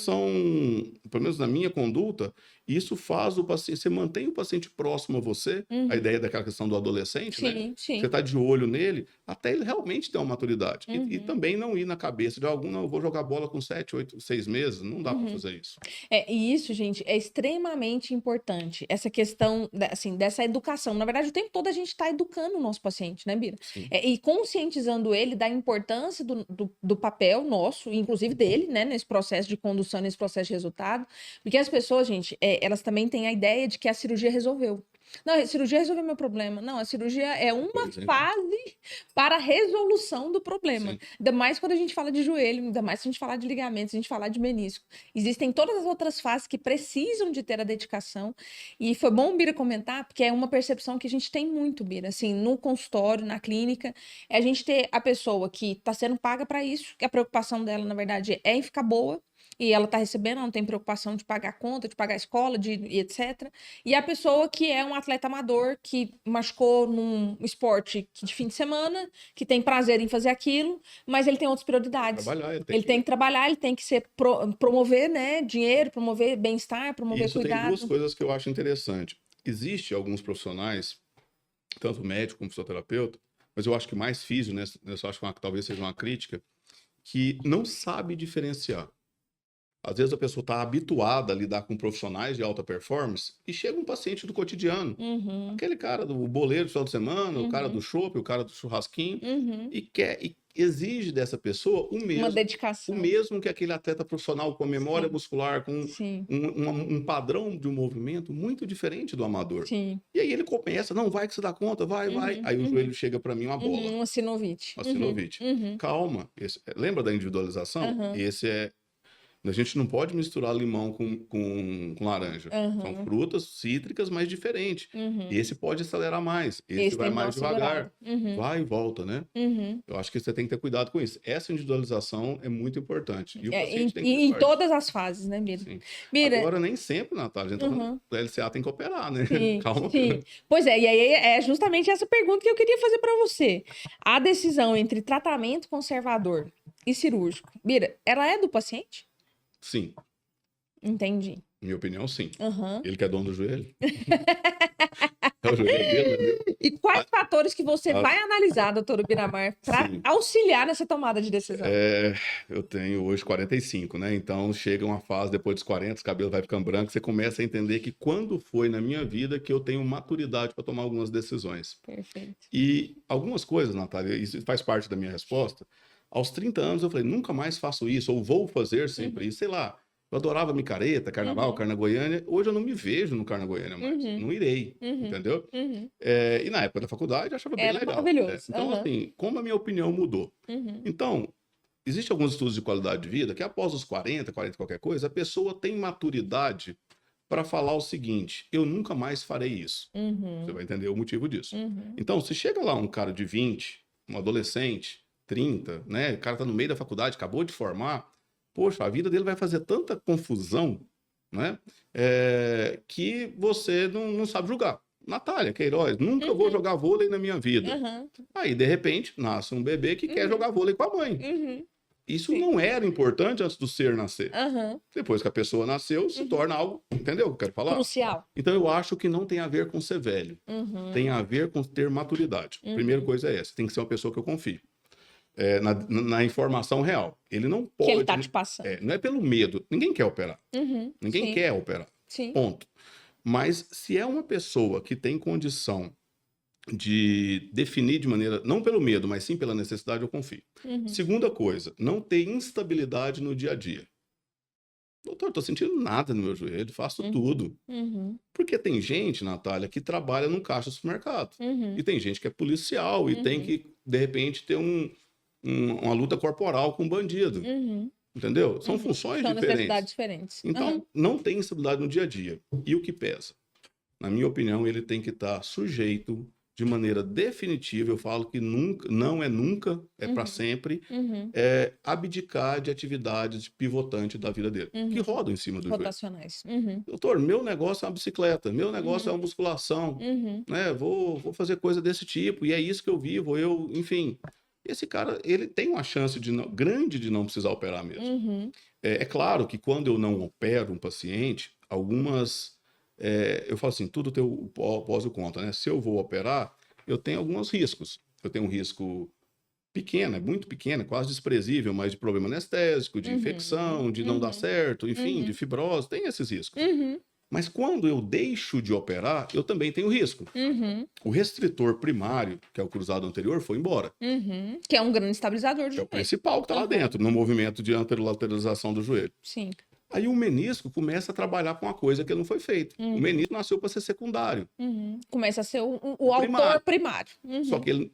pelo menos na minha conduta, isso faz o paciente, você mantém o paciente próximo a você, a ideia daquela questão do adolescente, né? Sim, sim. Você tá de olho nele, até ele realmente ter uma maturidade. E Uhum. também não ir na cabeça de algum, não, eu vou jogar bola com 7, 8, 6 meses, não dá para fazer isso. E isso, gente, é extremamente importante. Essa questão, assim, dessa educação. Na verdade, o tempo todo a gente está educando o nosso paciente, né, Bira? Sim. E conscientizando ele da importância do papel nosso, inclusive dele, né, nesse processo de condução, nesse processo de resultado. Porque as pessoas, gente, elas também têm a ideia de que a cirurgia resolveu. Não, a cirurgia resolveu meu problema. Não, a cirurgia é uma fase para a resolução do problema. Sim. Ainda mais quando a gente fala de joelho, ainda mais se a gente falar de ligamentos, se a gente falar de menisco. Existem todas as outras fases que precisam de ter a dedicação. E foi bom o Bira comentar, porque é uma percepção que a gente tem muito, Bira. Assim, no consultório, na clínica, é a gente ter a pessoa que está sendo paga para isso, que a preocupação dela, na verdade, é em ficar boa. E ela está recebendo, ela não tem preocupação de pagar a conta, de pagar a escola, e etc. E a pessoa que é um atleta amador, que machucou num esporte de fim de semana, que tem prazer em fazer aquilo, mas ele tem outras prioridades. Trabalhar, Ele tem que trabalhar, ele tem que promover, né, dinheiro, promover bem-estar, promover isso cuidado. tem duas coisas que eu acho interessante. Existe alguns profissionais, tanto médico como fisioterapeuta, mas eu acho que mais físio, né, eu acho que talvez seja uma crítica, que não sabe diferenciar. Às vezes a pessoa está habituada a lidar com profissionais de alta performance e chega um paciente do cotidiano. Uhum. Aquele cara do boleiro do final de semana, o cara do chopp, o cara do churrasquinho, e exige dessa pessoa Uma dedicação. o mesmo que aquele atleta profissional com memória muscular, com um padrão de um movimento muito diferente do amador. Sim. E aí ele começa, não, vai que você dá conta, vai. Aí o joelho chega para mim uma bola. Uma sinovite. Uma sinovite. Calma. Lembra da individualização? Esse é... A gente não pode misturar limão com laranja. São frutas cítricas, mas diferentes. Esse pode acelerar mais. Esse vai mais devagar. Vai e volta, né? Eu acho que você tem que ter cuidado com isso. Essa individualização é muito importante. E o paciente tem que ter em sorte. todas as fases, né, Bira? Sim. Bira... Agora, nem sempre, Natália. A gente tá falando, o LCA tem que operar, né? Sim, Calma. sim. Pois é, e aí é justamente essa pergunta que eu queria fazer para você. A decisão entre tratamento conservador e cirúrgico, Bira, ela é do paciente? Sim. Entendi. Minha opinião, sim. Uhum. Ele que é dono do joelho. É o joelho dele, né? E quais fatores que você vai analisar, doutor Biramar, para auxiliar nessa tomada de decisão? Eu tenho hoje 45, né? Então chega uma fase depois dos 40, o cabelo vai ficando branco, você começa a entender que quando foi na minha vida que eu tenho maturidade para tomar algumas decisões. Perfeito. E algumas coisas, Natália, isso faz parte da minha resposta. Aos 30 anos eu falei, nunca mais faço isso, ou vou fazer sempre isso, sei lá. Eu adorava micareta, carnaval, Carna Goiânia. Hoje eu não me vejo no Carna Goiânia mais. Não irei, entendeu? E na época da faculdade eu achava bem Era legal. maravilhoso. Então, assim, como a minha opinião mudou? Então, existem alguns estudos de qualidade de vida que após os 40 qualquer coisa, a pessoa tem maturidade para falar o seguinte: eu nunca mais farei isso. Você vai entender o motivo disso. Então, se chega lá um cara de 20, um adolescente, 30, né? O cara tá no meio da faculdade, acabou de formar. Poxa, a vida dele vai fazer tanta confusão, né? Que você não sabe julgar. Natália Queiroz, nunca vou jogar vôlei na minha vida. Aí, de repente, nasce um bebê que quer jogar vôlei com a mãe. Isso não era importante antes do ser nascer. Depois que a pessoa nasceu, se torna algo, entendeu o que eu quero falar? Crucial. Então, eu acho que não tem a ver com ser velho. Tem a ver com ter maturidade. Primeira coisa é essa. Tem que ser uma pessoa que eu confio. Na informação real. Ele não pode... Que ele tá te passando. Não é pelo medo. Ninguém quer operar. Ninguém quer operar. Sim. Ponto. Mas se é uma pessoa que tem condição de definir de maneira... Não pelo medo, mas sim pela necessidade, eu confio. Segunda coisa, não ter instabilidade no dia a dia. Doutor, tô sentindo nada no meu joelho, faço tudo. Porque tem gente, Natália, que trabalha num caixa do supermercado. E tem gente que é policial e tem que, de repente, ter uma luta corporal com um bandido. Entendeu? São funções São diferentes. necessidades diferentes. Então, não tem instabilidade no dia a dia. E o que pesa? Na minha opinião, ele tem que estar sujeito de maneira definitiva, eu falo que nunca, não é nunca, é para sempre, abdicar de atividades pivotantes da vida dele, que rodam em cima do joelho. Rotacionais. Doutor, meu negócio é uma bicicleta, meu negócio é uma musculação, né? Vou fazer coisa desse tipo, e é isso que eu vivo, enfim. Esse cara, ele tem uma chance grande de não precisar operar mesmo. É claro que quando eu não opero um paciente, eu falo assim, tudo tem o pós e o contra, né? Se eu vou operar, eu tenho alguns riscos. Eu tenho um risco pequeno, muito pequeno, quase desprezível, mas de problema anestésico, de infecção, de não dar certo, enfim, de fibrose, tem esses riscos. Mas quando eu deixo de operar, eu também tenho risco. O restritor primário, que é o cruzado anterior, foi embora. Que é um grande estabilizador de É o joelho. principal que está lá dentro, no movimento de anterolateralização do joelho. Sim. Aí o menisco começa a trabalhar com uma coisa que não foi feita. O menisco nasceu para ser secundário. Começa a ser o autor primário. Só que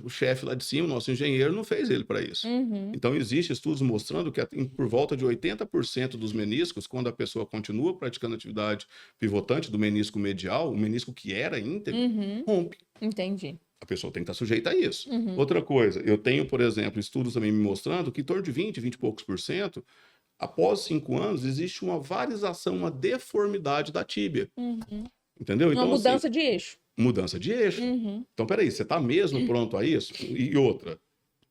o chefe lá de cima, o nosso engenheiro, não fez ele para isso. Então, existem estudos mostrando que por volta de 80% dos meniscos, quando a pessoa continua praticando atividade pivotante do menisco medial, o menisco que era íntegro, rompe. Entendi. A pessoa tem que estar sujeita a isso. Outra coisa, eu tenho, por exemplo, estudos também me mostrando que em torno de 20 e poucos por cento, após 5 anos, existe uma varização, uma deformidade da tíbia. Entendeu? Uma Então, mudança assim, de eixo. mudança de eixo. Então, peraí, você está mesmo pronto a isso? E outra,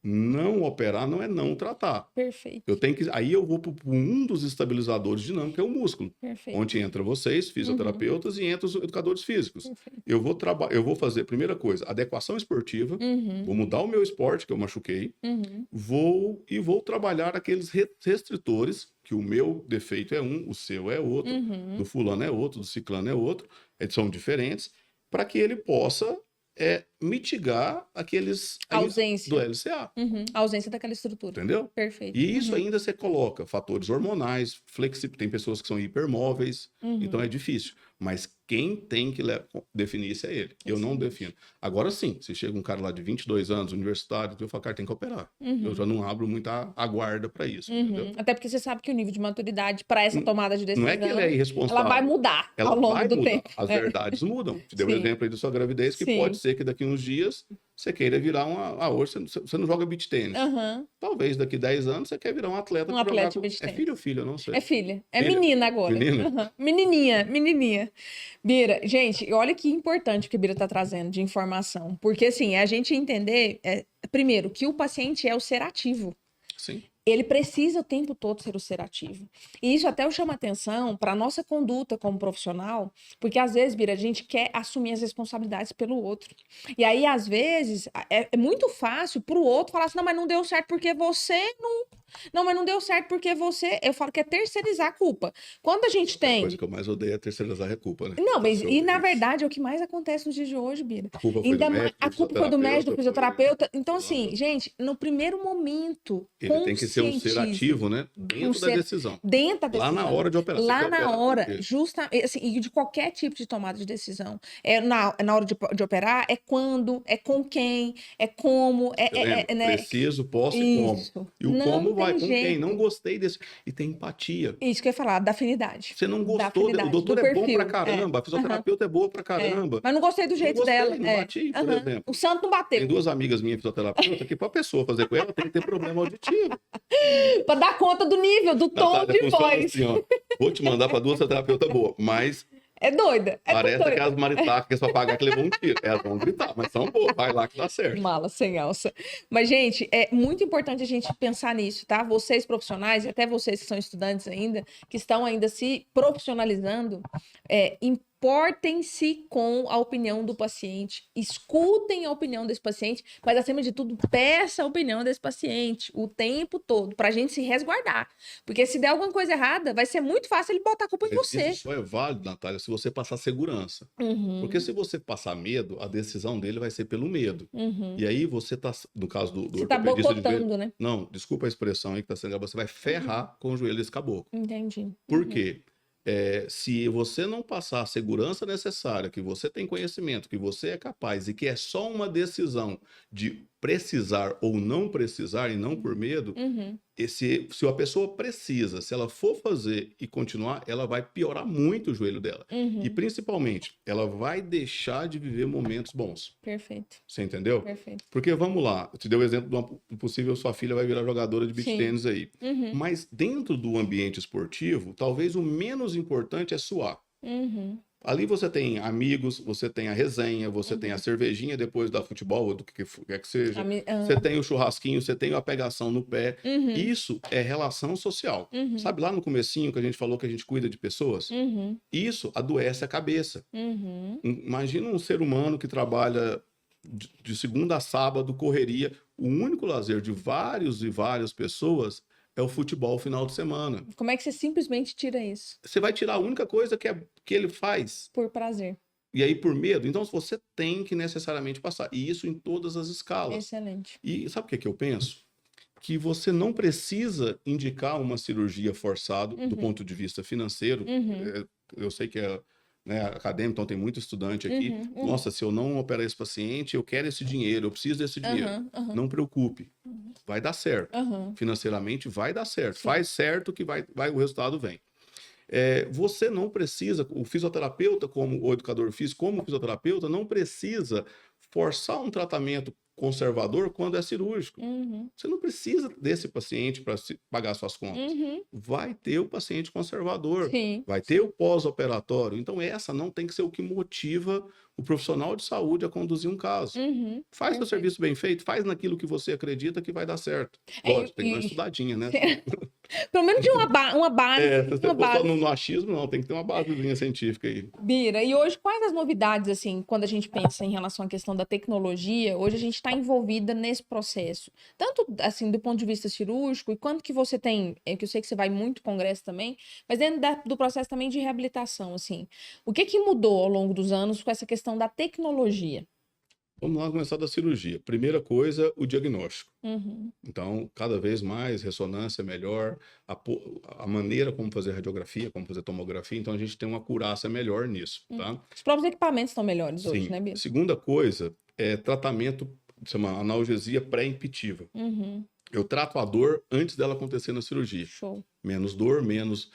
não operar não é não tratar. Perfeito. Aí eu vou para um dos estabilizadores dinâmicos, que é o músculo. Perfeito. Onde entra vocês, fisioterapeutas, e entra os educadores físicos. Perfeito. Eu vou fazer, primeira coisa, adequação esportiva, vou mudar o meu esporte, que eu machuquei, vou trabalhar aqueles restritores, que o meu defeito é um, o seu é outro, do fulano é outro, do ciclano é outro, são diferentes, para que ele possa mitigar a ausência do LCA. A ausência daquela estrutura. Entendeu? Perfeito. E isso ainda você coloca fatores hormonais, tem pessoas que são hipermóveis, então é difícil. Mas quem tem que definir isso é ele. Eu não defino. Agora sim, se chega um cara lá de 22 anos, universitário, eu falo, cara, tem que operar. Eu já não abro muita aguarda para isso. Entendeu? Até porque você sabe que o nível de maturidade para essa tomada de decisão... Não é que ele é irresponsável. Ela vai mudar ao longo do tempo. As verdades mudam. Te dei um exemplo aí da sua gravidez, que pode ser que daqui uns dias você queira virar hoje você não joga beach tênis. Talvez daqui 10 anos você quer virar um atleta. De beach tênis. É filho ou filha? Eu não sei. É filha. É menina agora. Menina? Menininha. Bira, gente, olha que importante o que a Bira tá trazendo de informação. Porque, assim, a gente entender, primeiro, que o paciente é o ser ativo. Sim. Ele precisa o tempo todo ser o ser ativo. E isso até eu chamo atenção para a nossa conduta como profissional, porque às vezes, Bira, a gente quer assumir as responsabilidades pelo outro. E aí, às vezes, é muito fácil para o outro falar assim, não, mas não deu certo porque você Não, mas não deu certo porque você, eu falo que é terceirizar a culpa. Quando a gente A tem... coisa que eu mais odeio é terceirizar a culpa, né? Não, mas e na Isso. verdade é o que mais acontece nos dias de hoje, Bira. A culpa foi do Ainda mais, médico, a do culpa foi do médico, do fisioterapeuta, fisioterapeuta. Então, assim, gente, no primeiro momento, ele tem que ser um ser conscientize. ativo, né? Dentro da decisão. Dentro da Lá decisão. na hora de operar. Você Lá quer na operar, hora, por quê? assim, e de qualquer tipo de tomada de decisão. Na hora de operar, é quando, é com quem, é como, Você lembra? né? Preciso, posso e como. Isso. E o Não como vai tem com quem? Não jeito. gostei desse. E tem empatia. Isso que eu ia falar, da afinidade. Você não Da gostou, o afinidade, doutor do é bom pra perfil. caramba, a fisioterapeuta é boa pra caramba. Mas não gostei do Não jeito gostei, dela. não bati, por exemplo. O santo não Tem bateu. 2 amigas minhas fisioterapeutas que, para a pessoa fazer com ela, tem que ter problema auditivo. Pra dar conta do nível, do tom Natália, de funciona voz. assim, ó. Vou te mandar para 2 fisioterapeutas boas, mas É doida. É parece doida. aquelas maritacas para pagar que levou um tiro. Elas vão gritar, mas são boas, vai lá que dá certo. Mala sem alça. Mas, gente, é muito importante a gente pensar nisso, tá? Vocês profissionais, e até vocês que são estudantes ainda, que estão ainda se profissionalizando, importem-se com a opinião do paciente, escutem a opinião desse paciente, mas, acima de tudo, peça a opinião desse paciente o tempo todo, pra gente se resguardar. Porque se der alguma coisa errada, vai ser muito fácil ele botar a culpa em Mas você. isso só é válido, Natália, se você passar segurança. Uhum, Porque se você passar medo, a decisão dele vai ser pelo medo. uhum. E aí você tá, no caso do Você tá ortopedista de joelho, boicotando, né? não, desculpa a expressão aí que tá sendo, você vai ferrar com o joelho desse caboclo. Entendi. Por Uhum. quê? Se você não passar a segurança necessária, que você tem conhecimento, que você é capaz e que é só uma decisão de precisar ou não precisar e não por medo, Uhum. se a pessoa precisa, se ela for fazer e continuar, ela vai piorar muito o joelho dela. Uhum. E principalmente, ela vai deixar de viver momentos bons. Perfeito, Você entendeu? perfeito. Porque vamos lá, eu te dei o exemplo de uma possível sua filha vai virar jogadora de beach Sim. tênis aí. Uhum. Mas dentro do ambiente esportivo, talvez o menos importante é suar. Uhum. Ali você tem amigos, você tem a resenha, você tem a cervejinha depois da futebol, ou do que quer que seja. Você tem o churrasquinho, você tem a pegação no pé. Uhum. Isso é relação social. Uhum. Sabe lá no comecinho que a gente falou que a gente cuida de pessoas? Uhum. Isso adoece a cabeça. Uhum. Imagina um ser humano que trabalha de segunda a sábado, correria. O único lazer de vários e várias pessoas é o futebol final de semana. Como é que você simplesmente tira isso? Você vai tirar a única coisa que ele faz. Por prazer. E aí, por medo. Então, você tem que necessariamente passar. E isso em todas as escalas. Excelente. E sabe o que eu penso? Que você não precisa indicar uma cirurgia forçada do ponto de vista financeiro. Uhum. Eu sei que é, né, acadêmico, então tem muito estudante aqui. Uhum. Nossa, se eu não operar esse paciente, eu quero esse dinheiro, eu preciso desse dinheiro. Uhum. Não preocupe, vai dar certo. Uhum. Financeiramente vai dar certo. Sim. Faz certo que o resultado vem. Você não precisa, o fisioterapeuta, como o educador físico, como fisioterapeuta, não precisa forçar um tratamento conservador quando é cirúrgico. Uhum. Você não precisa desse paciente para pagar suas contas. Uhum. Vai ter o paciente conservador, Sim. vai ter o pós-operatório. Então, essa não tem que ser o que motiva o profissional de saúde a conduzir um caso. Uhum. Faz seu Perfeito. serviço bem feito, faz naquilo que você acredita que vai dar certo. Lógico, tem que dar uma estudadinha, né? Pelo menos de uma base. Se você Uma for só base. no achismo, não, tem que ter uma basezinha científica aí. Bira, e hoje quais as novidades, assim, quando a gente pensa em relação à questão da tecnologia, hoje a gente está envolvida nesse processo, tanto, assim, do ponto de vista cirúrgico, e quanto que você tem, que eu sei que você vai muito congresso também, mas dentro do processo também de reabilitação, assim, o que mudou ao longo dos anos com essa questão da tecnologia? Vamos lá começar da cirurgia. Primeira coisa, o diagnóstico. Uhum. Então, cada vez mais, ressonância melhor, a maneira como fazer radiografia, como fazer tomografia, então a gente tem uma acurácia melhor nisso, tá? Os próprios equipamentos estão melhores hoje, Sim. né, Bira? Segunda coisa é tratamento, chama analgesia pré-imptiva. Uhum. Eu trato a dor antes dela acontecer na cirurgia. Show. Menos dor, menos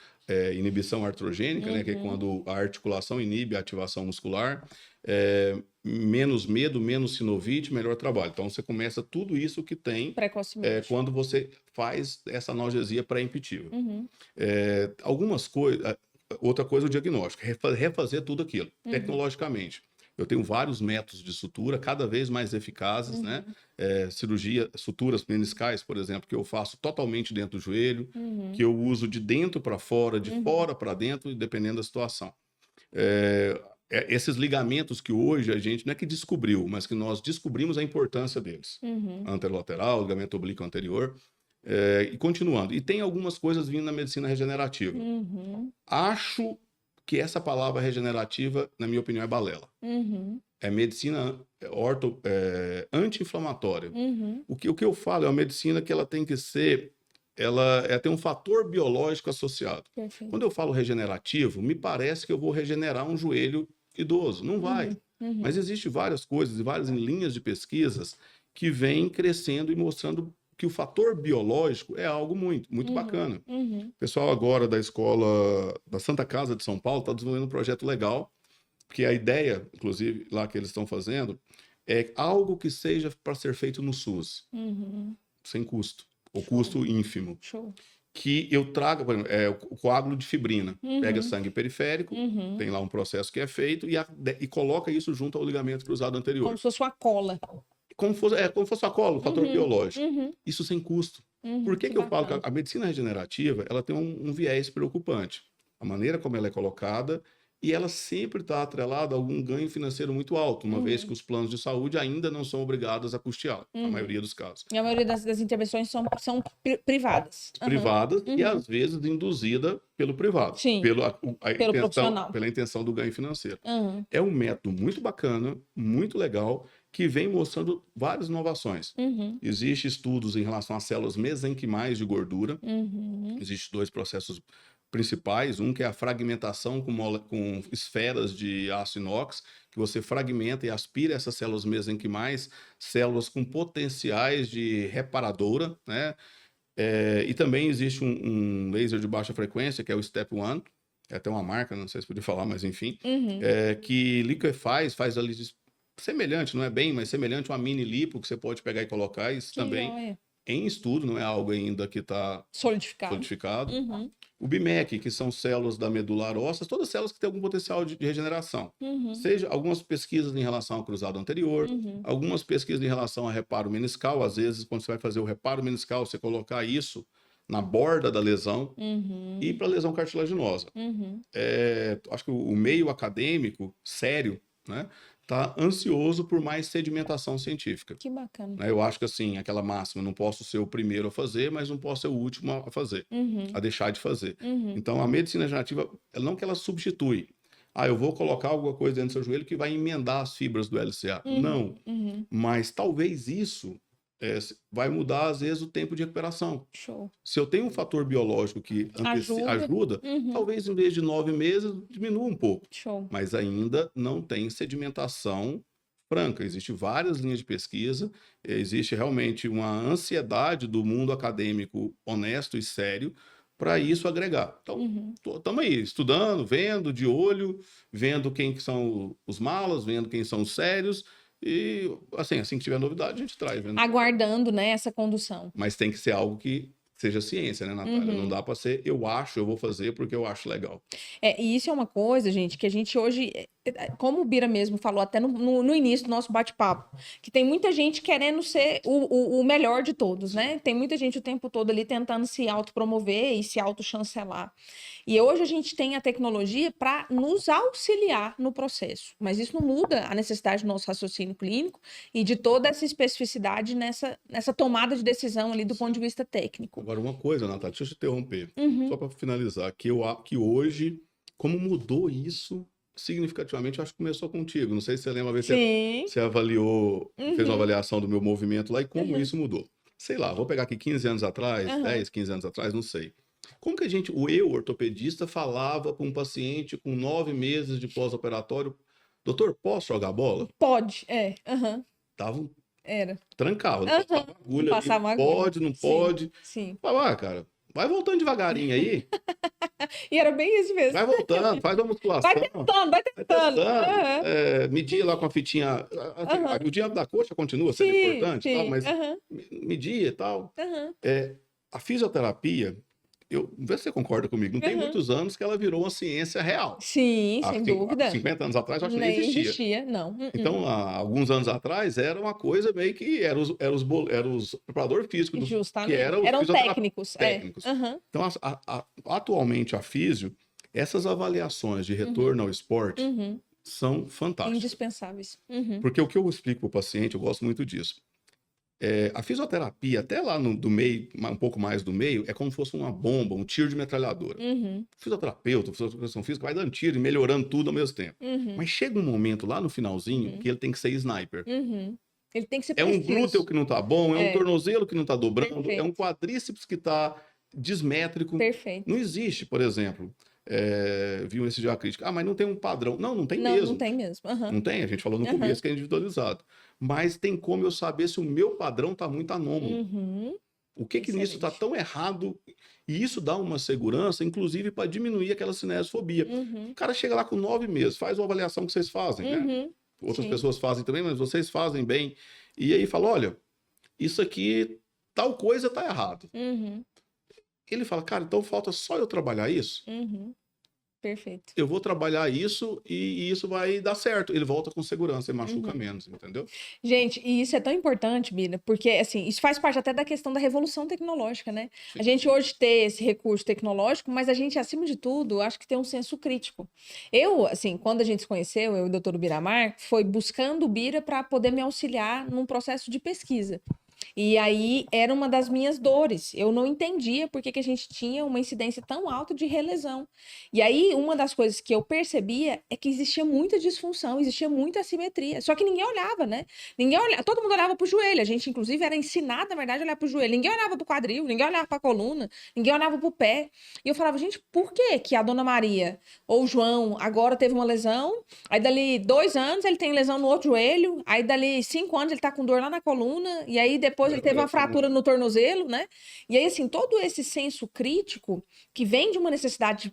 inibição artrogênica, né? Que é quando a articulação inibe a ativação muscular. Menos medo, menos sinovite, melhor trabalho. Então, você começa tudo isso que tem Precocemente. quando você faz essa analgesia pré-imptiva. Uhum. Algumas coisas... Outra coisa, o diagnóstico. Refazer tudo aquilo, tecnologicamente. Eu tenho vários métodos de sutura, cada vez mais eficazes, né? Cirurgia, suturas meniscais, por exemplo, que eu faço totalmente dentro do joelho, que eu uso de dentro para fora, de fora para dentro, dependendo da situação. Esses ligamentos que hoje a gente, não é que descobriu, mas que nós descobrimos a importância deles. Anterolateral, ligamento oblíquo anterior. E continuando. E tem algumas coisas vindo na medicina regenerativa. Uhum. Acho que essa palavra regenerativa, na minha opinião, é balela. Uhum. É medicina anti-inflamatória. Uhum. O que eu falo é uma medicina que ela tem que ser... Ela tem um fator biológico associado. Perfeito. Quando eu falo regenerativo, me parece que eu vou regenerar um joelho idoso. Não vai. Uhum. Mas existem várias coisas e várias linhas de pesquisas que vêm crescendo e mostrando que o fator biológico é algo muito, muito bacana. Uhum. O pessoal agora da escola da Santa Casa de São Paulo está desenvolvendo um projeto legal, porque a ideia, inclusive, lá que eles estão fazendo, é algo que seja para ser feito no SUS, sem custo, ou custo ínfimo. Show. Que eu traga, por exemplo, o coágulo de fibrina. Pega sangue periférico, tem lá um processo que é feito e coloca isso junto ao ligamento cruzado anterior. Como se fosse uma cola. Como fosse a cola, o fator biológico. Isso sem custo. Por que eu falo que a medicina regenerativa ela tem um viés preocupante? A maneira como ela é colocada e ela sempre está atrelada a algum ganho financeiro muito alto, uma vez que os planos de saúde ainda não são obrigados a custear, na maioria dos casos. E a maioria das intervenções são privadas. Privadas e, às vezes, induzida pelo privado. Sim, pelo profissional. Pela intenção do ganho financeiro. É um método muito bacana, muito legal, que vem mostrando várias inovações. Existem estudos em relação às células mesenquimais de gordura. Existem 2 processos principais. Um que é a fragmentação com esferas de aço inox, que você fragmenta e aspira essas células mesenquimais, células com potenciais de reparadora, né? E também existe um laser de baixa frequência, que é o Step One, é até uma marca, não sei se podia falar, mas enfim, que faz ali semelhante, não é bem, mas semelhante a uma mini lipo que você pode pegar e colocar, isso também em estudo, não é algo ainda que está solidificado. O BIMEC, que são células da medular óssea, todas células que têm algum potencial de regeneração. Seja algumas pesquisas em relação ao cruzado anterior, algumas pesquisas em relação a reparo meniscal. Às vezes, quando você vai fazer o reparo meniscal, você colocar isso na borda da lesão e para lesão cartilaginosa. Acho que o meio acadêmico, sério, né, está ansioso por mais sedimentação científica. Que bacana. Eu acho que assim, aquela máxima, não posso ser o primeiro a fazer, mas não posso ser o último a fazer, a deixar de fazer. Então, a medicina regenerativa, não que ela substitui. Eu vou colocar alguma coisa dentro do seu joelho que vai emendar as fibras do LCA. Não. Mas talvez isso vai mudar, às vezes, o tempo de recuperação. Show. Se eu tenho um fator biológico que ajuda, talvez em vez de 9 meses, diminua um pouco. Show. Mas ainda não tem sedimentação franca. Existem várias linhas de pesquisa, existe realmente uma ansiedade do mundo acadêmico honesto e sério para isso agregar. Então, estamos aí, estudando, vendo, de olho, vendo quem que são os malas, vendo quem são os sérios. E, assim que tiver novidade, a gente traz. Né? Aguardando, né, essa condução. Mas tem que ser algo que seja ciência, né, Natália? Não dá para ser, eu vou fazer porque eu acho legal. E isso é uma coisa, gente, que a gente hoje, como o Bira mesmo falou até no início do nosso bate-papo, que tem muita gente querendo ser o melhor de todos, né? Tem muita gente o tempo todo ali tentando se autopromover e se autochancelar. E hoje a gente tem a tecnologia para nos auxiliar no processo, mas isso não muda a necessidade do nosso raciocínio clínico e de toda essa especificidade nessa tomada de decisão ali do ponto de vista técnico. Agora, uma coisa, Natália, deixa eu te interromper, só para finalizar, que hoje, como mudou isso significativamente, eu acho que começou contigo. Não sei se você lembra, uma vez você avaliou, fez uma avaliação do meu movimento lá e como isso mudou. Sei lá, vou pegar aqui 15 anos atrás, 10, 15 anos atrás, não sei. Como que eu, ortopedista, falava para um paciente com 9 meses de pós-operatório, doutor, posso jogar bola? Pode, Tava Era. trancava, Passava agulha. Pode, não pode. Sim. Falava, cara, vai voltando devagarinho aí. E era bem isso mesmo. Vai voltando, faz uma musculação. Vai tentando. Media lá com a fitinha. O diâmetro da coxa continua sendo importante, tal, mas media e tal. A fisioterapia, vê se você concorda comigo, não tem muitos anos que ela virou uma ciência real. Sim, sem dúvida. 50 anos atrás, eu acho que Nem nem existia, não. Então, há alguns anos atrás, era uma coisa meio que eram os preparadores físicos, Justamente. que eram técnicos. Então, atualmente, a físio, essas avaliações de retorno ao esporte são fantásticas. Indispensáveis. Porque o que eu explico para o paciente, eu gosto muito disso. A fisioterapia, até lá do meio, um pouco mais do meio, é como se fosse uma bomba, um tiro de metralhadora. Uhum, O fisioterapeuta, a educação física vai dando tiro e melhorando tudo ao mesmo tempo. uhum, Mas chega um momento lá no finalzinho uhum, que ele tem que ser sniper. uhum. Ele tem que ser É um glúteo preciso. que não tá bom, é um É, tornozelo que não tá dobrando, é um perfeito, quadríceps que tá desmétrico. perfeito. Não existe, por exemplo, viu esse dia a crítica, mas não tem um padrão. Não, não tem Não, não mesmo. tem mesmo. Aham, Não tem, a gente falou no aham. começo que é individualizado. Mas tem como eu saber se o meu padrão tá muito anômalo. Uhum, O que que nisso está excelente. tão errado? E isso dá uma segurança, inclusive, para diminuir aquela cinesiofobia. O Uhum, cara chega lá com 9 meses, faz uma avaliação que vocês fazem, né? uhum, Outras sim. pessoas fazem também, mas vocês fazem bem. E aí fala, olha, isso aqui, tal coisa tá errado. Uhum, Ele fala, cara, então falta só eu trabalhar isso? uhum, perfeito. Eu vou trabalhar isso e isso vai dar certo. Ele volta com segurança e machuca Uhum. menos, entendeu? Gente, e isso é tão importante, Bira, porque assim, isso faz parte até da questão da revolução tecnológica, né? A Sim. gente hoje ter esse recurso tecnológico, mas a gente, acima de tudo, acho que tem um senso crítico. Eu, assim, quando a gente se conheceu, eu e o doutor Biramar, foi buscando o Bira para poder me auxiliar num processo de pesquisa. E aí era uma das minhas dores. Eu não entendia por que que a gente tinha uma incidência tão alta de relesão. E aí uma das coisas que eu percebia é que existia muita disfunção, existia muita assimetria. Só que ninguém olhava, né? Ninguém olhava, todo mundo olhava para o joelho. A gente, inclusive, era ensinado, na verdade, a olhar para o joelho. Ninguém olhava para o quadril, ninguém olhava para a coluna, ninguém olhava para o pé. E eu falava, gente, por que que a dona Maria ou o João agora teve uma lesão? Aí dali 2 anos ele tem lesão no outro joelho, aí dali 5 anos ele tá com dor lá na coluna, e aí depois ele teve uma fratura no tornozelo, né? E aí, assim, todo esse senso crítico que vem de uma necessidade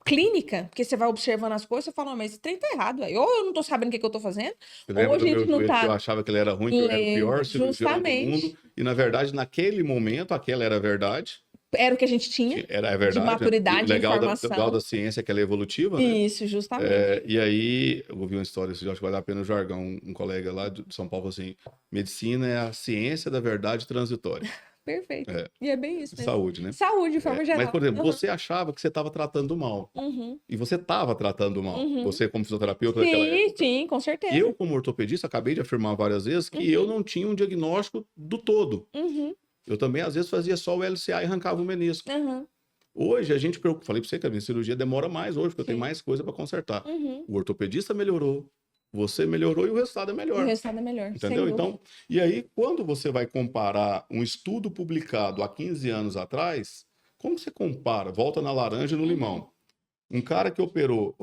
clínica, porque você vai observando as coisas, você fala, mas esse trem tá errado, aí. Ou eu não tô sabendo o que que eu tô fazendo, Você ou lembra a do meu gente não joelho que eu tá. achava que ele era ruim, que eu era o pior Lembro, cirurgião do mundo, justamente. e na verdade, naquele momento, aquela era a verdade. Era o que a gente tinha Era a de verdade. O maturidade, de legal da informação. ciência é que ela é evolutiva, né? Isso, justamente. E aí, eu ouvi uma história, isso eu acho que vale a pena o jargão. Um colega lá de São Paulo falou assim: medicina é a ciência da verdade transitória. Perfeito. É, E é bem isso mesmo. saúde, né? Saúde, de forma Mas, por geral. exemplo, Uhum, você achava que você estava tratando mal. uhum, E você estava tratando mal. uhum. Você, como fisioterapeuta daquela Sim, época. sim, com Eu, certeza. como ortopedista, acabei de afirmar várias vezes que eu Uhum, não tinha um diagnóstico do todo. uhum, Eu também, às vezes, fazia só o LCA e arrancava o menisco. uhum, Hoje a gente preocupa. Falei para você que a minha cirurgia demora mais hoje, porque eu tenho sim. mais coisa para consertar. Uhum. O ortopedista melhorou, você melhorou e o resultado é E o melhor. resultado é melhor, sem Entendeu? dúvida. Então, e aí, quando você vai comparar um estudo publicado há 15 anos atrás, como você compara? Volta na laranja e no Uhum. limão. Um cara que operou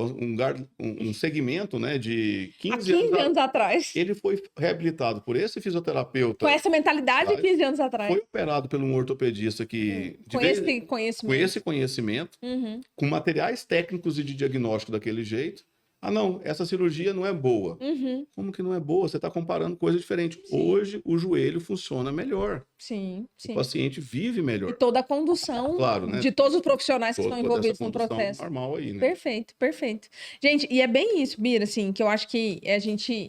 um segmento, né, de Há 15 anos, 15 anos atrás. ele foi reabilitado por esse Com fisioterapeuta, essa mentalidade, há tá? 15 anos Foi atrás. operado por um ortopedista que, Com esse com esse conhecimento. conhecimento, Uhum. com materiais técnicos e de diagnóstico daquele jeito. Ah, não, essa cirurgia não é boa. Uhum. Como que não é boa? Você está comparando coisa diferente. Sim, Hoje, o joelho funciona melhor. sim, O sim. paciente vive E melhor. toda a condução Claro, né? de todos os profissionais que estão Toda essa envolvidos no condução processo. normal aí, né? Perfeito, perfeito. Gente, e é bem isso, Bira, assim, que eu acho que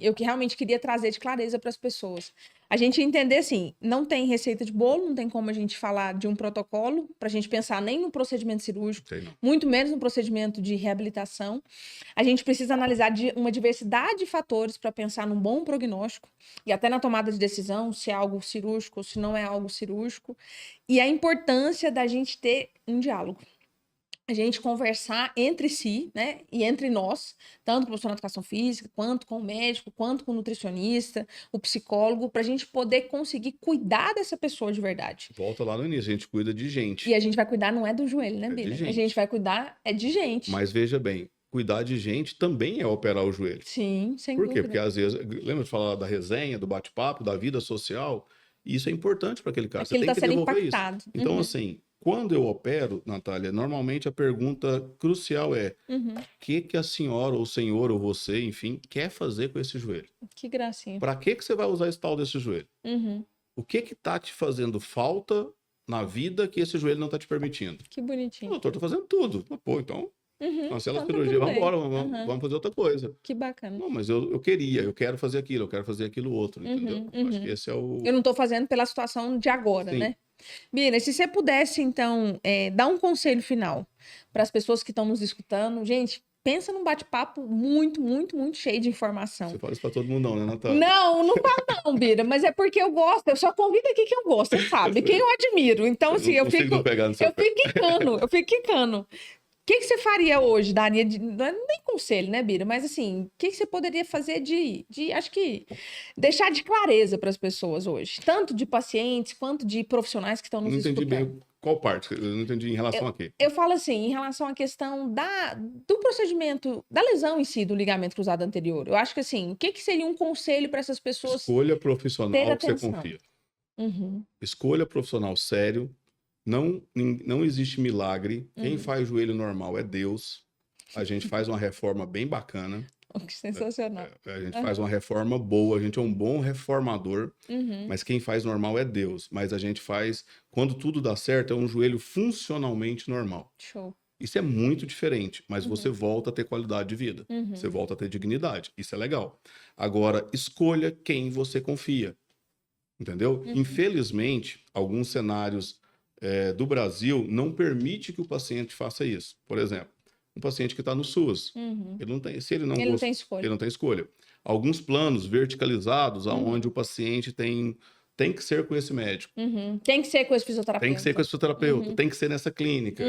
eu que realmente queria trazer de clareza para as pessoas. A gente entender assim, não tem receita de bolo, não tem como a gente falar de um protocolo para a gente pensar nem no procedimento cirúrgico, Sei não. muito menos no procedimento de reabilitação. A gente precisa analisar uma diversidade de fatores para pensar num bom prognóstico e até na tomada de decisão, se é algo cirúrgico ou se não é algo cirúrgico. E a importância da gente ter um diálogo. A gente conversar entre si, né, e entre nós, tanto com o profissional de educação física, quanto com o médico, quanto com o nutricionista, o psicólogo, para a gente poder conseguir cuidar dessa pessoa de verdade. Volta lá no início, a gente cuida de E gente. a gente vai cuidar não é do joelho, né, É de Bira? A gente. gente vai cuidar é de gente. Mas veja bem, cuidar de gente também é operar o joelho. Sim, sem Por quê? Porque dúvida. às vezes, lembra de falar da resenha, do bate-papo, da vida social? Isso é importante para aquele cara. Você Aquilo tem está que sendo devolver isso. impactado. Então, Uhum, assim, quando eu opero, Natália, normalmente a pergunta crucial é: uhum. o que a senhora, ou o senhor, ou você, enfim, quer fazer com esse joelho? Que gracinha. Para que você vai usar esse tal desse joelho? Uhum. O que tá te fazendo falta na vida que esse joelho não tá te permitindo? Que O bonitinho. doutor tá fazendo tudo. Pô, então, Uhum. cancela a Então tá cirurgia, tudo vamos bem. embora, Uhum. vamos fazer outra coisa. Que bacana. Não, mas eu quero fazer aquilo, eu quero fazer aquilo outro, entendeu? Uhum, Acho que uhum. esse é o. Eu não estou fazendo pela situação de agora, Sim. né? Bira, se você pudesse, então, dar um conselho final para as pessoas que estão nos escutando, gente, pensa num bate-papo muito, muito, muito cheio de informação. Você fala isso pra todo mundo não, né, Natália? Não falo não, Bira, mas é porque eu gosto, eu só convido aqui quem eu gosto, você sabe, quem eu admiro. Então, assim, eu fico quicando. O que você faria hoje, Dani? Não é nem conselho, né, Bira? Mas assim, o que você poderia fazer acho que, deixar de clareza para as pessoas hoje? Tanto de pacientes, quanto de profissionais que estão nos escutando. Não entendi bem qual parte, eu não entendi em relação a quê? Eu falo assim, em relação à questão do procedimento, da lesão em si, do ligamento cruzado anterior. Eu acho que assim, o que seria um conselho para essas pessoas Escolha ter profissional que você atenção? confia. Uhum, Escolha profissional sério. Não existe milagre. Quem faz joelho normal é Deus. A gente faz uma reforma bem bacana. Que sensacional. A gente faz uma reforma boa. A gente é um bom reformador. Uhum, Mas quem faz normal é Deus. Mas a gente faz, quando tudo dá certo, é um joelho funcionalmente normal. show. Isso é muito diferente, mas você volta a ter qualidade de vida. Uhum. Você volta a ter dignidade. Isso é legal. Agora, escolha quem você confia. Entendeu? Infelizmente, alguns cenários do Brasil não permite que o paciente faça isso. Por exemplo, um paciente que está no SUS, ele não tem, se ele não tem escolha. ele não tem escolha. Alguns planos verticalizados, aonde o paciente tem que ser com esse médico, Tem que ser com esse fisioterapeuta. tem que ser com esse fisioterapeuta, tem que ser nessa clínica.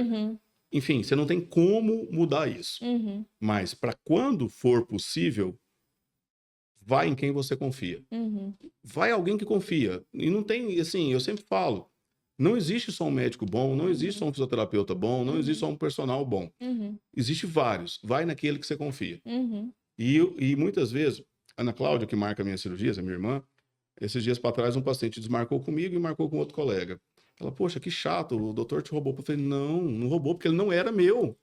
Enfim, você não tem como mudar isso. Mas para quando for possível, vai em quem você confia. Vai alguém que confia. E não tem, assim, eu sempre falo, não existe só um médico bom, não existe só um fisioterapeuta bom, não existe só um personal bom. Existe vários. Vai naquele que você confia. E muitas vezes, Ana Cláudia, que marca minhas cirurgias, a minha irmã, esses dias para trás um paciente desmarcou comigo e marcou com outro colega. Ela, poxa, que chato, o doutor te roubou. Eu falei, não roubou, porque ele não era meu.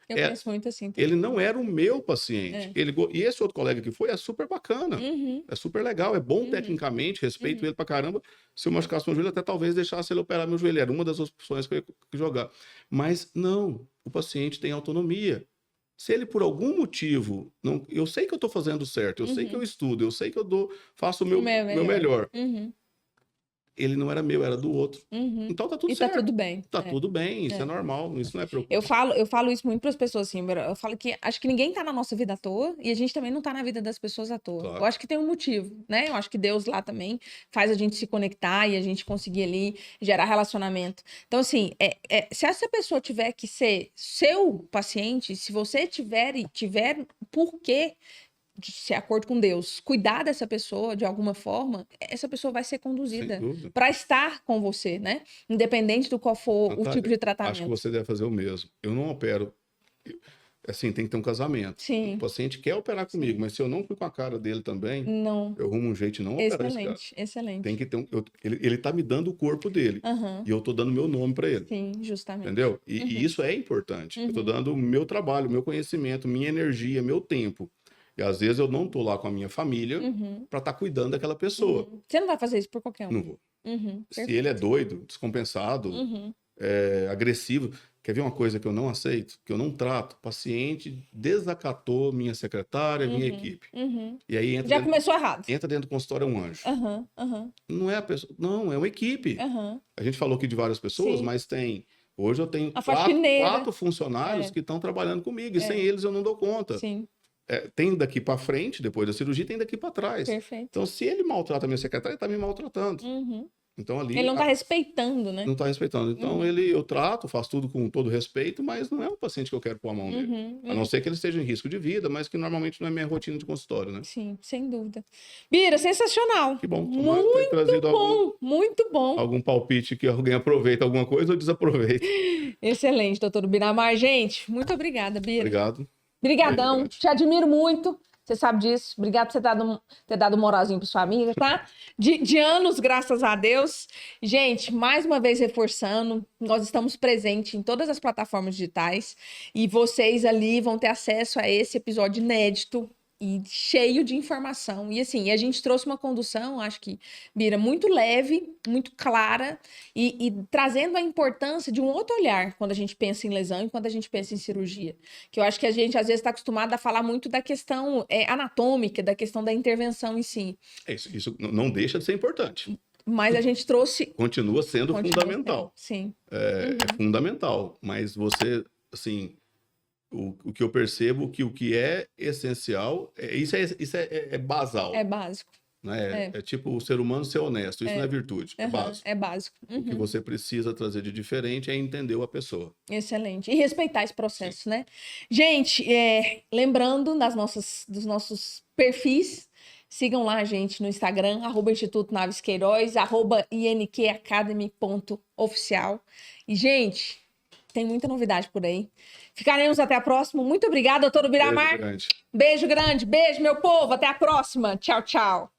Eu penso muito assim também. Ele não era o meu paciente. E esse outro colega que foi é super bacana. É super legal, é bom tecnicamente, respeito ele pra caramba. Se eu machucasse meu joelho, até talvez deixasse ele operar meu joelho. Era uma das opções que eu ia jogar. Mas não, o paciente tem autonomia. Se ele, por algum motivo, não, eu sei que eu tô fazendo certo, eu sei que eu estudo, eu sei que eu faço o meu melhor. Ele não era meu, era do outro. Então tá tudo certo. Tá tudo bem. Tá tudo bem, isso é normal, isso não é preocupante. Eu falo isso muito para as pessoas, assim, eu falo que acho que ninguém tá na nossa vida à toa e a gente também não tá na vida das pessoas à toa. Claro. Eu acho que tem um motivo, né? Eu acho que Deus lá também faz a gente se conectar e a gente conseguir ali gerar relacionamento. Então, assim, se essa pessoa tiver que ser seu paciente, se você tiver por quê, de acordo com Deus, cuidar dessa pessoa de alguma forma, essa pessoa vai ser conduzida para estar com você, né? Independente do qual for o tipo de tratamento. Acho que você deve fazer o mesmo. Eu não opero. Assim, tem que ter um casamento. Sim. O paciente quer operar comigo, mas se eu não fui com a cara dele também, eu arrumo um jeito de não operar esse cara. Excelente. Tem que ter ele tá me dando o corpo dele. E eu tô dando meu nome para ele. Sim, justamente. Entendeu? E isso é importante. Eu tô dando o meu trabalho, meu conhecimento, minha energia, meu tempo. E às vezes eu não tô lá com a minha família para estar cuidando daquela pessoa. Você não vai fazer isso por qualquer um. Não vou. Se ele é doido, descompensado, agressivo. Quer ver uma coisa que eu não aceito? Que eu não trato? O paciente desacatou minha secretária, minha equipe. E aí Já começou errado. Entra dentro do consultório, é um anjo. Não é a pessoa. Não, é uma equipe. A gente falou aqui de várias pessoas, mas tem. Hoje eu tenho 4 funcionários que estão trabalhando comigo. E sem eles eu não dou conta. Sim. Tem daqui para frente, depois da cirurgia, tem daqui para trás. Perfeito. Então, se ele maltrata a minha secretária, ele está me maltratando. Então, ali, ele não está respeitando, né? Não está respeitando. Então, eu trato, faço tudo com todo respeito, mas não é um paciente que eu quero pôr a mão nele. A não ser que ele esteja em risco de vida, mas que normalmente não é minha rotina de consultório, né? Sim, sem dúvida. Bira, sensacional. Que bom. Muito bom. Algum palpite que alguém aproveita alguma coisa ou desaproveita. Excelente, doutor Binamar. Gente, muito obrigada, Bira. Obrigado. Obrigadão, te admiro muito, você sabe disso. Obrigado por você ter dado um moralzinho para sua amiga, tá? De anos, graças a Deus. Gente, mais uma vez reforçando, nós estamos presentes em todas as plataformas digitais e vocês ali vão ter acesso a esse episódio inédito e cheio de informação. E assim, a gente trouxe uma condução, acho que, Bira, muito leve, muito clara e trazendo a importância de um outro olhar quando a gente pensa em lesão e quando a gente pensa em cirurgia. Que eu acho que a gente, às vezes, está acostumado a falar muito da questão anatômica, da questão da intervenção em si. Isso não deixa de ser importante. Mas a gente trouxe... Continua sendo fundamental. Sim. É fundamental, mas você, assim... O que eu percebo que o que é essencial, isso é basal, É básico. né? É tipo o ser humano ser honesto. Isso não é virtude, é Aham, básico. é básico. O que você precisa trazer de diferente é entender a pessoa. Excelente. E respeitar esse Sim. processo, né? Gente, lembrando dos nossos perfis, sigam lá a gente no Instagram, @Instituto Naves Queiroz, @inqacademy.oficial. E, gente, tem muita novidade por aí. Ficaremos até a próxima. Muito obrigada, doutor Beijo Biramar. grande. Beijo grande. Beijo, meu povo. Até a próxima. Tchau, tchau.